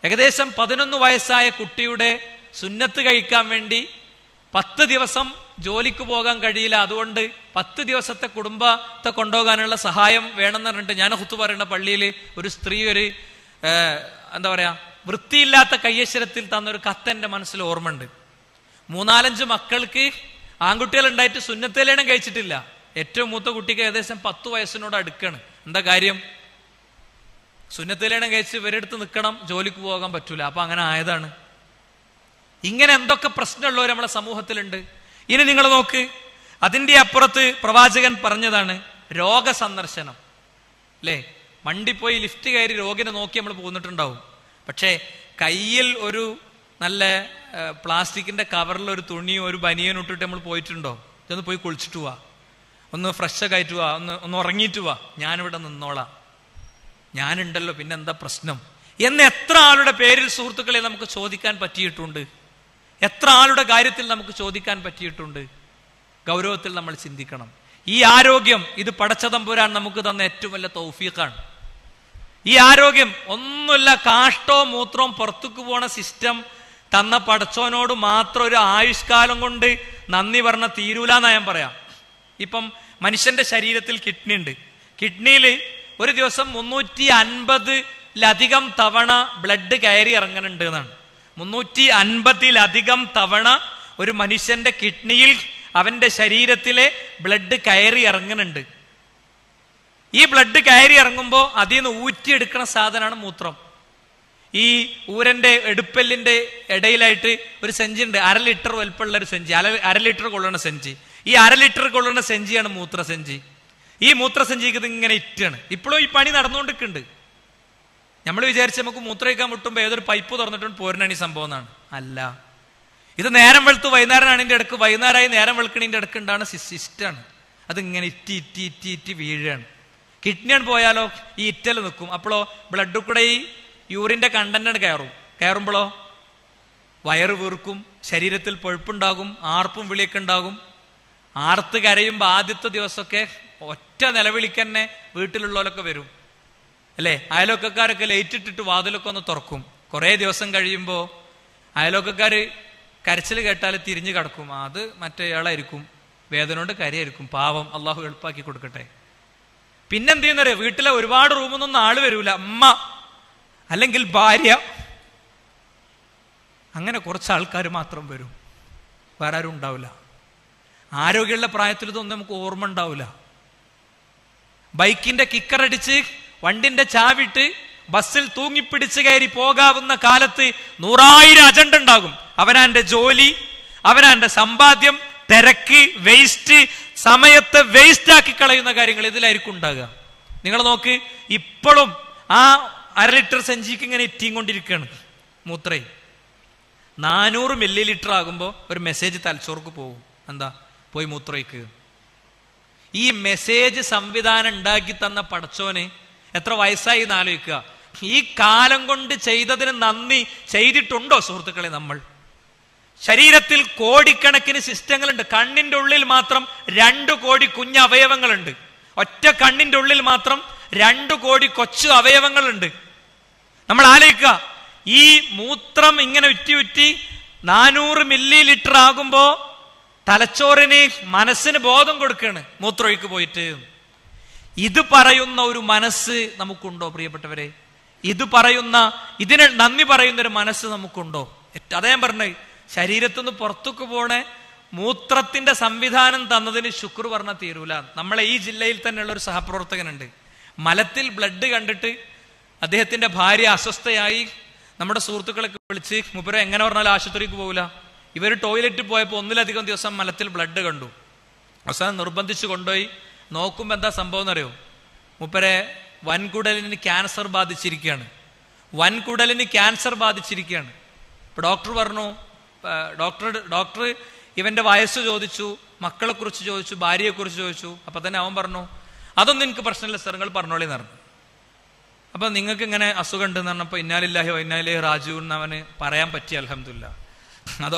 ഏകദേശം 11 വയസ്സായ കുട്ടിയുടെ സുന്നത്ത് കഴിക്കാൻ വേണ്ടി 10 ദിവസം ജോലിക്ക് പോകാൻ കഴിയില്ല, അതുകൊണ്ട് 10 ദിവസത്തെ കുടുംബത്തെ കൊണ്ടുപോകാനുള്ള സഹായം വേണമെന്ന് പറഞ്ഞിട്ട് ഞാൻ ഹുത്തു പറയുന്ന പള്ളിയിൽ ഒരു സ്ത്രീ ഒരു എന്താ പറയാ വൃത്തിയില്ലാത്ത കയ്യക്ഷരത്തിൽ തന്നൊരു കത്ത് എൻ്റെ മനസ്സിൽ ഓർമ്മയുണ്ട്. 3-4 മക്കൾക്ക് ആൺകുട്ടികൾ ഉണ്ടായിട്ട് സുന്നത്ത് കല്യാണം കഴിച്ചിട്ടില്ല. ഏറ്റവും മൂത്ത കുട്ടിക്ക് ഏകദേശം 10 വയസ്സിനോട് അടുക്കാണ്. എന്താ കാര്യം? സുന്നത്ത് കല്യാണം കഴിച്ച് ഇവരെടുത്ത് നിൽക്കണം, ജോലിക്ക് പോകാൻ പറ്റൂല. അപ്പൊ അങ്ങനെ ആയതാണ്. ഇങ്ങനെ എന്തൊക്കെ പ്രശ്നമുള്ളവർ നമ്മളെ സമൂഹത്തിലുണ്ട്. ഇനി നിങ്ങൾ നോക്ക്, അതിൻ്റെ അപ്പുറത്ത് പ്രവാചകൻ പറഞ്ഞതാണ് രോഗസന്ദർശനം, അല്ലേ? മണ്ടിപ്പോയി ലിഫ്റ്റ് കയറി രോഗിനെ നോക്കി നമ്മൾ പോന്നിട്ടുണ്ടാവും. പക്ഷേ കയ്യിൽ ഒരു നല്ല പ്ലാസ്റ്റിക്കിന്റെ കവറിൽ ഒരു തുണിയോ ഒരു ബനിയനും ഇട്ടിട്ട് നമ്മൾ പോയിട്ടുണ്ടോ? ഇതൊന്ന് പോയി കുളിച്ചിട്ട് പോവാ, ഒന്ന് ഫ്രഷൊക്കെ ആയിട്ട് പോവാ, ഒന്ന് ഉറങ്ങിയിട്ട് പോവാ, ഞാനിവിടെ നിന്നോളാം, ഞാനുണ്ടല്ലോ, പിന്നെ എന്താ പ്രശ്നം എന്ന് എത്ര ആളുടെ പേരിൽ സുഹൃത്തുക്കളെ നമുക്ക് ചോദിക്കാൻ പറ്റിയിട്ടുണ്ട്? എത്ര ആളുടെ കാര്യത്തിൽ നമുക്ക് ചോദിക്കാൻ പറ്റിയിട്ടുണ്ട്? ഗൗരവത്തിൽ നമ്മൾ ചിന്തിക്കണം. ഈ ആരോഗ്യം ഇത് പടച്ച തമ്പുരാൻ നമുക്ക് തന്ന ഏറ്റവും വലിയ തൗഫീഖാണ്. ഈ ആരോഗ്യം ഒന്നുമില്ല, കാഷ്ടോ മൂത്രവും പുറത്തേക്ക് പോണ സിസ്റ്റം തന്ന പടച്ചോനോട് മാത്രം ഒരു ആയുഷ്കാലം കൊണ്ട് നന്ദി പറഞ്ഞ തീരൂലെന്നാ ഞാൻ പറയാം. ഇപ്പം മനുഷ്യന്റെ ശരീരത്തിൽ കിഡ്നി ഉണ്ട്. കിഡ്നിയിൽ ഒരു ദിവസം 350-ലധികം തവണ ബ്ലഡ് കയറി ഇറങ്ങുന്നുണ്ട് എന്നാണ്. 350-ലധികം തവണ ഒരു മനുഷ്യന്റെ കിഡ്നിയിൽ അവന്റെ ശരീരത്തിലെ ബ്ലഡ് കയറി ഇറങ്ങുന്നുണ്ട്. ഈ ബ്ലഡ് കയറി ഇറങ്ങുമ്പോൾ അതിൽ നിന്ന് ഊറ്റിയെടുക്കുന്ന സാധനമാണ് മൂത്രം. ഈ ഊരന്റെ എടുപ്പല്ലിന്റെ ഇടയിലായിട്ട് ഒരു സെഞ്ചി ഉണ്ട്, 1/2 ലിറ്റർ വലുപ്പമുള്ള ഒരു സെഞ്ചി, 1/2 ലിറ്റർ കൊള്ളുന്ന സെഞ്ചി. ഈ 1/2 ലിറ്റർ കൊള്ളുന്ന സെഞ്ചിയാണ് മൂത്രസെഞ്ചി. ഈ മൂത്രസഞ്ചിക്ക് ഇത് ഇങ്ങനെ ഇറ്റാണ്. ഇപ്പോഴും ഈ പണി നടന്നുകൊണ്ടിരിക്കുന്നുണ്ട്. നമ്മൾ വിചാരിച്ച് നമുക്ക് മൂത്രമൊഴിക്കാൻ മുട്ടുമ്പോൾ ഏതൊരു പൈപ്പ് തുറന്നിട്ടുണ്ട് പോരണി സംഭവം എന്നാണ്. അല്ല, ഇത് നേരം വെളുത്ത് വൈകുന്നേരമാണിന്റെ ഇടക്ക്, വൈകുന്നേരമായി നേരം വെളുക്കണിന്റെ ഇടക്ക് ഉണ്ടാകുന്ന സിസ്റ്റാണ്. അതിങ്ങനെ ഇറ്റി ഇറ്റി ഇറ്റി ഇറ്റി വീഴാണ്. കിഡ്നിയാണ് പോയാലോ ഈ ഇറ്റൽ നിൽക്കും. അപ്പോഴോ ബ്ലഡ് കൂടെ ഈ യൂറിന്റെ കണ്ടന്റാണ് കയറുമ്പോഴോ വയറ് വീർക്കും, ശരീരത്തിൽ പഴുപ്പുണ്ടാകും, ആർപ്പും വിളിയൊക്കെ ഉണ്ടാകും. ആർത്ത് കരയുമ്പോൾ ആദ്യത്തെ ദിവസമൊക്കെ ഒറ്റ നിലവിളിക്കന്നെ വീട്ടിലുള്ളവരൊക്കെ വരും, അല്ലേ? അയലോക്കക്കാരൊക്കെ ലൈറ്റ് ഇട്ടിട്ട് വാതിലൊക്കെ ഒന്ന് തുറക്കും. കുറേ ദിവസം കഴിയുമ്പോൾ അയലോക്കക്കാർ കരച്ചിൽ കേട്ടാൽ തിരിഞ്ഞു കിടക്കും. അത് മറ്റേയാളായിരിക്കും, വേദന കൊണ്ട് കരയായിരിക്കും. പാവം, അള്ളാഹു എളുപ്പാക്കി കൊടുക്കട്ടെ. പിന്നെന്ത് ചെയ്യുന്നറിയോ? വീട്ടിലെ ഒരുപാട് റൂമൊന്നും ആള് വരൂല, അമ്മ അല്ലെങ്കിൽ ഭാര്യ, അങ്ങനെ കുറച്ച് ആൾക്കാർ മാത്രം വരും, വേറെ ആരും ഉണ്ടാവില്ല. ആരോഗ്യമുള്ള പ്രായത്തിൽ ഇതൊന്നും നമുക്ക് ഓർമ്മ ഉണ്ടാവില്ല. ബൈക്കിന്റെ കിക്കറടിച്ച് വണ്ടിന്റെ ചാവിട്ട് ബസ്സിൽ തൂങ്ങിപ്പിടിച്ച് കയറി പോകാവുന്ന കാലത്ത് 100,000 അജണ്ട ഉണ്ടാകും. അവനാന്റെ ജോലി, അവനാന്റെ സമ്പാദ്യം, തിരക്ക്, വേസ്റ്റ്, സമയത്തെ വേസ്റ്റ് ആക്കി കളയുന്ന കാര്യങ്ങൾ ഇതിലായിരിക്കും ഉണ്ടാകുക. നിങ്ങൾ നോക്ക്, ഇപ്പോഴും ആ 1/2 ലിറ്റർ സെഞ്ചിക്ക് ഇങ്ങനെ ഇറ്റിയും കൊണ്ടിരിക്കുകയാണ് മൂത്രേ. 400 മില്ലി ലിറ്റർ ആകുമ്പോൾ ഒരു മെസ്സേജ് തലച്ചോർക്ക് പോകും, എന്താ? പോയി മൂത്രയ്ക്ക്. ഈ മെസ്സേജ് സംവിധാനം ഉണ്ടാക്കി തന്ന പടച്ചോന് എത്ര വയസ്സായി എന്ന് ആലോചിക്കുക. ഈ കാലം കൊണ്ട് ചെയ്തതിന് നന്ദി ചെയ്തിട്ടുണ്ടോ സുഹൃത്തുക്കളെ? നമ്മൾ ശരീരത്തിൽ കോടിക്കണക്കിന് സിസ്റ്റങ്ങളുണ്ട്. കണ്ണിന്റെ ഉള്ളിൽ മാത്രം 2 കോടി കുഞ്ഞ് അവയവങ്ങളുണ്ട്. ഒറ്റ കണ്ണിന്റെ ഉള്ളിൽ മാത്രം 2 കോടി കൊച്ചു അവയവങ്ങളുണ്ട്. നമ്മൾ ആലോചിക്കുക, ഈ മൂത്രം ഇങ്ങനെ ഉറ്റി ഉറ്റി 400 മില്ലി ലിറ്റർ ആകുമ്പോ തലച്ചോറിന് മനസ്സിന് ബോധം കൊടുക്കുകയാണ് മൂത്രമൊഴിക്ക് പോയിട്ട്. ഇത് പറയുന്ന ഒരു മനസ്സ് നമുക്കുണ്ടോ പ്രിയപ്പെട്ടവരെ? ഇതിന് നന്ദി പറയുന്ന ഒരു മനസ്സ് നമുക്കുണ്ടോ? അതേ പറഞ്ഞത് ശരീരത്തുനിന്ന് പുറത്തേക്ക് പോണേ മൂത്രത്തിന്റെ സംവിധാനം തന്നതിന് ശുക്ർ പറഞ്ഞാൽ തീരൂല. നമ്മളെ ഈ ജില്ലയിൽ തന്നെയുള്ള ഒരു സഹപ്രവർത്തകനുണ്ട്. മലത്തിൽ ബ്ലഡ് കണ്ടിട്ട് അദ്ദേഹത്തിന്റെ ഭാര്യ അസ്വസ്ഥയായി നമ്മുടെ സുഹൃത്തുക്കളൊക്കെ വിളിച്ച് മൂപ്പരെ എങ്ങനെ പറഞ്ഞാലും ആശുപത്രിക്ക് പോകില്ല. ഇവർ ടോയ്ലറ്റിൽ പോയപ്പോൾ ഒന്നിലധികം ദിവസം മലത്തിൽ ബ്ലഡ് കണ്ടു. അവസാനം നിർബന്ധിച്ച് കൊണ്ടുപോയി നോക്കുമ്പോൾ എന്താ സംഭവം എന്നറിയോ? മൂപ്പരെ വൻകുടലിന് ക്യാൻസർ ബാധിച്ചിരിക്കുകയാണ്. വൻകുടലിന് ക്യാൻസർ ബാധിച്ചിരിക്കുകയാണ്. ഇപ്പൊ ഡോക്ടർ പറഞ്ഞു, ഡോക്ടർ ഇവന്റെ വയസ്സ് ചോദിച്ചു, മക്കളെ കുറിച്ച് ചോദിച്ചു, ഭാര്യയെ കുറിച്ച് ചോദിച്ചു. അപ്പൊ തന്നെ അവൻ പറഞ്ഞു, അതൊന്നും എനിക്ക് പ്രശ്നമില്ല സാർ, നിങ്ങൾ പറഞ്ഞോളി എന്ന് പറഞ്ഞു. അപ്പൊ നിങ്ങൾക്ക് ഇങ്ങനെ അസുഖം ഉണ്ടെന്ന് പറഞ്ഞപ്പോ ഇന്നാലില്ലാഹി വഇന്നാലിലൈഹി റാജിഊൻ എന്ന് അവന് പറയാൻ പറ്റി. അൽഹംദുലില്ലാഹ്.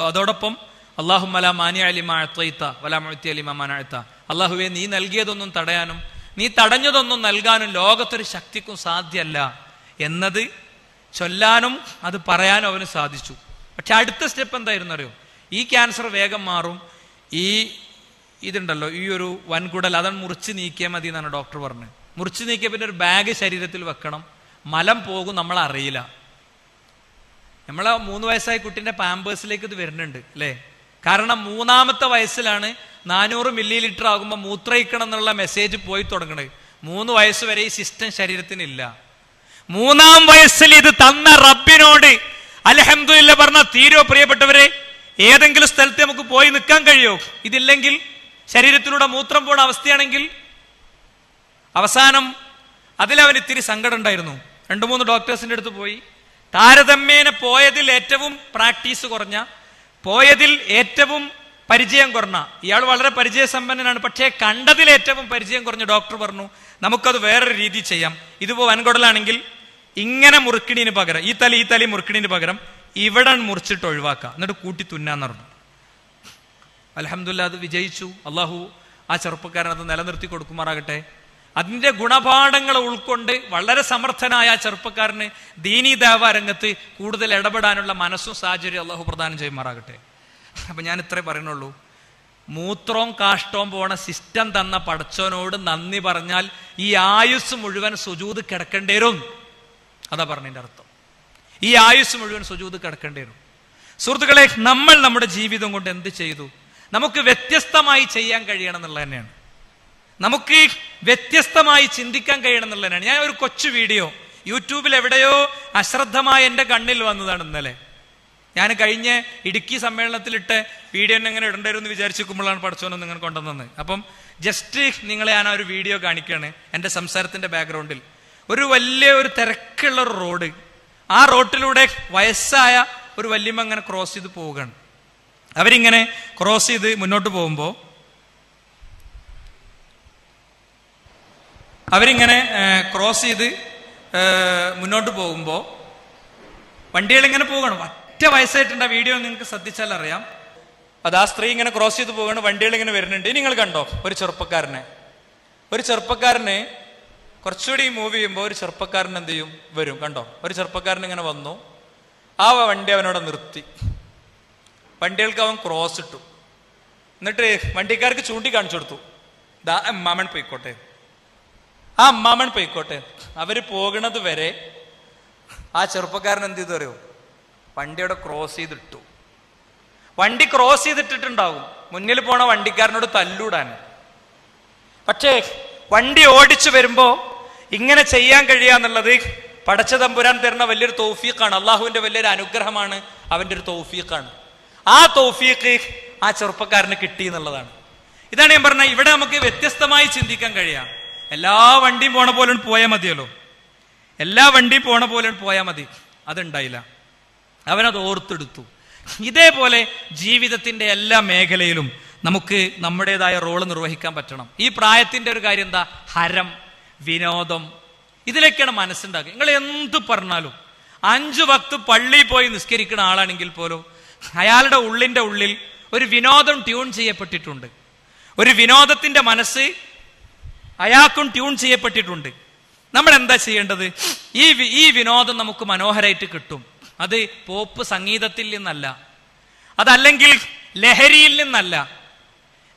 അതോടൊപ്പം അല്ലാഹുമ്മ ലാ മാനിഅ ലിമാ അഅ്തൈത വലാ മുഅ്തിയ ലിമാ മനഅത, അല്ലാഹുവേ നീ നൽകിയതൊന്നും തടയാനും നീ തടഞ്ഞതൊന്നും നൽകാനും ലോകത്തൊരു ശക്തിക്കും സാധ്യമല്ല എന്നത് ചൊല്ലാനും അത് പറയാനും അവന് സാധിച്ചു. പക്ഷെ അടുത്ത സ്റ്റെപ്പ് എന്തായിരുന്നു അറിയോ? ഈ ക്യാൻസർ വേഗം മാറും, ഇതുണ്ടല്ലോ ഈ ഒരു വൻകുടൽ അതാണ് മുറിച്ച് നീക്കിയാൽ മതി എന്നാണ് ഡോക്ടർ പറഞ്ഞത്. മുറിച്ച് നീക്കിയ പിന്നെ ഒരു ബാഗ് ശരീരത്തിൽ വെക്കണം, മലം പോകും, നമ്മൾ അറിയില്ല. നമ്മളെ 3 വയസ്സായ കുട്ടീൻ്റെ പാമ്പേഴ്സിലേക്ക് ഇത് വരുന്നുണ്ട് അല്ലേ? കാരണം 3ാമത്തെ വയസ്സിലാണ് 400 മില്ലി ലിറ്റർ ആകുമ്പോൾ മൂത്രയിക്കണം എന്നുള്ള മെസ്സേജ് പോയി തുടങ്ങണത്. 3 വയസ്സ് വരെ ഈ സിസ്റ്റം ശരീരത്തിനില്ല. 3ാം വയസ്സിൽ ഇത് തന്ന റബ്ബിനോട് അൽഹംദുലില്ലാഹ് പറഞ്ഞ തീരോ പ്രിയപ്പെട്ടവരെ? ഏതെങ്കിലും സ്ഥലത്ത് നമുക്ക് പോയി നിൽക്കാൻ കഴിയോ? ഇതില്ലെങ്കിൽ ശരീരത്തിലൂടെ മൂത്രം പോണ അവസ്ഥയാണെങ്കിൽ അവസാനം അതിലവന് ഇത്തിരി സങ്കടം ഉണ്ടായിരുന്നു. 2-3 ഡോക്ടേഴ്സിന്റെ അടുത്ത് പോയി. താരതമ്യേന പോയതിൽ ഏറ്റവും പ്രാക്ടീസ് കുറഞ്ഞ, പോയതിൽ ഏറ്റവും പരിചയം കുറഞ്ഞ, ഇയാൾ വളരെ പരിചയസമ്പന്നനാണ്, പക്ഷേ കണ്ടതിൽ ഏറ്റവും പരിചയം കുറഞ്ഞ ഡോക്ടർ പറഞ്ഞു, നമുക്കത് വേറൊരു രീതി ചെയ്യാം. ഇതിപ്പോ വൻകുടലാണെങ്കിൽ ഇങ്ങനെ മുറുക്കിണിന് പകരം ഈ തലി മുറുക്കിണിന് പകരം ഇവിടെ മുറിച്ചിട്ട് ഒഴിവാക്കാം, എന്നിട്ട് കൂട്ടി തുന്നാന്ന് പറഞ്ഞു. അൽഹംദുലില്ലാഹ് അത് വിജയിച്ചു. അള്ളാഹു ആ ചെറുപ്പക്കാരൻ അത് നിലനിർത്തി കൊടുക്കുമാറാകട്ടെ. അതിന്റെ ഗുണപാഠങ്ങൾ ഉൾക്കൊണ്ട് വളരെ സമർത്ഥനായ ആ ചെറുപ്പക്കാരന് ദീനീ ദഅവ രംഗത്ത് കൂടുതൽ ഇടപെടാനുള്ള മനസ്സും സാഹചര്യം അള്ളാഹു പ്രദാനം ചെയ്യുമാറാകട്ടെ. അപ്പൊ ഞാൻ ഇത്രേ പറയുന്നുള്ളൂ. മൂത്രവും കാഷ്ടവും പോണ സിസ്റ്റം തന്ന പടച്ചോനോട് നന്ദി പറഞ്ഞാൽ ഈ ആയുസ് മുഴുവൻ സുജൂദ് കിടക്കേണ്ടി വരും. അതാ പറഞ്ഞതിന്റെ അർത്ഥം. ഈ ആയുസ് മുഴുവൻ സുജൂദ് കിടക്കേണ്ടി വരും. സുഹൃത്തുക്കളെ, നമ്മൾ നമ്മുടെ ജീവിതം കൊണ്ട് എന്ത് ചെയ്തു? നമുക്ക് വ്യത്യസ്തമായി ചെയ്യാൻ കഴിയണം എന്നുള്ളത് തന്നെയാണ്. നമുക്ക് വ്യത്യസ്തമായി ചിന്തിക്കാൻ കഴിയണം എന്നുള്ളത് തന്നെയാണ്. ഞാൻ ഒരു കൊച്ചു വീഡിയോ യൂട്യൂബിൽ എവിടെയോ അശ്രദ്ധമായി എൻ്റെ കണ്ണിൽ വന്നതാണ് ഇന്നലെ. ഞാൻ കഴിഞ്ഞ ഇടുക്കി സമ്മേളനത്തിലിട്ട് വീഡിയോ എങ്ങനെ ഇടണ്ടായിരുന്നു വിചാരിച്ചിരിക്കുമ്പോഴാണ് പടച്ചോനൊന്നും ഇങ്ങനെ കൊണ്ടുവന്നത്. അപ്പം ജസ്റ്റ് നിങ്ങളെ ഞാൻ ആ ഒരു വീഡിയോ കാണിക്കുകയാണ്. എൻ്റെ സംസാരത്തിന്റെ ബാക്ക്ഗ്രൗണ്ടിൽ ഒരു തിരക്കുള്ള ഒരു റോഡ്, ആ റോട്ടിലൂടെ വയസ്സായ ഒരു വല്യമ്മ ഇങ്ങനെ ക്രോസ് ചെയ്ത് പോവുകയാണ്. അവരിങ്ങനെ ക്രോസ് ചെയ്ത് മുന്നോട്ട് പോകുമ്പോൾ വണ്ടികളിങ്ങനെ പോവുകയാണ്. ഒറ്റ വയസ്സായിട്ടുണ്ട്. ആ വീഡിയോ നിങ്ങൾക്ക് ശ്രദ്ധിച്ചാൽ അറിയാം. അത് ആ സ്ത്രീ ഇങ്ങനെ ക്രോസ് ചെയ്ത് പോവുകയാണ്, വണ്ടികൾ ഇങ്ങനെ വരുന്നുണ്ട്. നിങ്ങൾ കണ്ടോ ഒരു ചെറുപ്പക്കാരനെ കുറച്ചുകൂടി മൂവ് ചെയ്യുമ്പോൾ ഒരു ചെറുപ്പക്കാരൻ എന്ത് ചെയ്യും? വരും. കണ്ടോ? ഒരു ചെറുപ്പക്കാരൻ ഇങ്ങനെ വന്നു, ആ വണ്ടി അവനോട് നിർത്തി. വണ്ടികൾക്ക് അവൻ ക്രോസ് ഇട്ടു. എന്നിട്ട് വണ്ടിക്കാർക്ക് ചൂണ്ടിക്കാണിച്ചു കൊടുത്തു, ദാ അമ്മാമൻ പോയിക്കോട്ടെ, ആ അമ്മാമൻ പോയിക്കോട്ടെ. അവര് പോകണത് വരെ ആ ചെറുപ്പക്കാരൻ എന്ത് ചെയ്തു അറിയോ? വണ്ടിയുടെ ക്രോസ് ചെയ്തിട്ടു. വണ്ടി ക്രോസ് ചെയ്തിട്ടിട്ടുണ്ടാവും മുന്നിൽ പോണ വണ്ടിക്കാരനോട് തല്ലൂടാൻ. പക്ഷേ വണ്ടി ഓടിച്ചു വരുമ്പോ ഇങ്ങനെ ചെയ്യാൻ കഴിയാന്നുള്ളത് പടച്ച തമ്പുരാൻ തരുന്ന വലിയൊരു തൗഫീഖാണ്. അള്ളാഹുവിന്റെ വലിയൊരു അനുഗ്രഹമാണ്, അവന്റെ ഒരു തൗഫീഖാണ്. ആ തൗഫീഖ് ആ ചെറുപ്പക്കാരന് കിട്ടി എന്നുള്ളതാണ്. ഇതാണ് ഞാൻ പറഞ്ഞത്. ഇവിടെ നമുക്ക് വ്യത്യസ്തമായി ചിന്തിക്കാൻ കഴിയാം. എല്ലാ വണ്ടിയും പോണ പോലെ പോയാൽ മതിയല്ലോ, എല്ലാ വണ്ടിയും പോണ പോലെ പോയാൽ മതി. അതുണ്ടായില്ല. അവനത് ഓർത്തെടുത്തു. ഇതേപോലെ ജീവിതത്തിന്റെ എല്ലാ മേഖലയിലും നമുക്ക് നമ്മുടേതായ റോള് നിർവഹിക്കാൻ പറ്റണം. ഈ പ്രായത്തിന്റെ ഒരു കാര്യം എന്താ? ഹരം, വിനോദം, ഇതിലേക്കാണ് മനസ്സുണ്ടാക്കുക. നിങ്ങൾ എന്ത് പറഞ്ഞാലും 5 വക്ത് പള്ളിയിൽ പോയി നിസ്കരിക്കുന്ന ആളാണെങ്കിൽ പോലും അയാളുടെ ഉള്ളിന്റെ ഉള്ളിൽ ഒരു വിനോദം ട്യൂൺ ചെയ്യപ്പെട്ടിട്ടുണ്ട്. ഒരു വിനോദത്തിന്റെ മനസ്സ് അയാൾക്കും ട്യൂൺ ചെയ്യപ്പെട്ടിട്ടുണ്ട്. നമ്മൾ എന്താ ചെയ്യേണ്ടത്? ഈ വിനോദം നമുക്ക് മനോഹരമായിട്ട് കിട്ടും. അത് പോപ്പ് സംഗീതത്തിൽ നിന്നല്ല, അതല്ലെങ്കിൽ ലഹരിയിൽ നിന്നല്ല.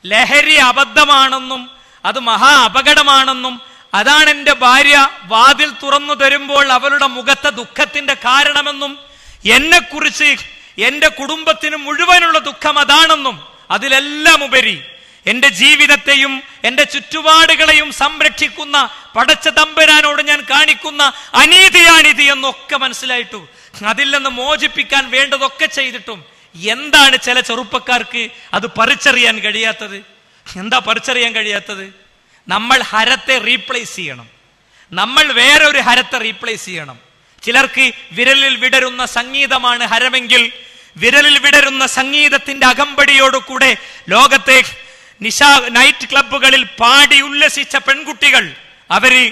ലഹരി അബദ്ധമാണെന്നും അത് മഹാ അപകടമാണെന്നും അതാണ് എൻ്റെ ഭാര്യ വാതിൽ തുറന്നു തരുമ്പോൾ അവളുടെ മുഖത്തെ ദുഃഖത്തിന്റെ കാരണമെന്നും എന്നെക്കുറിച്ച് എന്റെ കുടുംബത്തിന് മുഴുവനുള്ള ദുഃഖം അതാണെന്നും അതിലെല്ലാം ഉപരി എന്റെ ജീവിതത്തെയും എന്റെ ചുറ്റുപാടുകളെയും സംരക്ഷിക്കുന്ന പടച്ച തമ്പുരാനോട് ഞാൻ കാണിക്കുന്ന അനീതിയാണിത് എന്നൊക്കെ മനസ്സിലായിട്ടു അതിൽ നിന്ന് മോചിപ്പിക്കാൻ വേണ്ടതൊക്കെ ചെയ്തിട്ടും എന്താണ് ചില ചെറുപ്പക്കാർക്ക് അത് പറിച്ചറിയാൻ കഴിയാത്തത്? എന്താ പറിച്ചറിയാൻ കഴിയാത്തത്? നമ്മൾ ഹരത്തെ റീപ്ലേസ് ചെയ്യണം. നമ്മൾ വേറെ ഒരു ഹരത്തെ റീപ്ലേസ് ചെയ്യണം. ചിലർക്ക് വിരലിൽ വിടരുന്ന സംഗീതമാണ് ഹരമെങ്കിൽ വിരലിൽ വിടരുന്ന സംഗീതത്തിന്റെ അകമ്പടിയോടുകൂടെ ലോകത്തെ നൈറ്റ് ക്ലബ്ബുകളിൽ പാടി ഉല്ലസിച്ച പെൺകുട്ടികൾ അവര്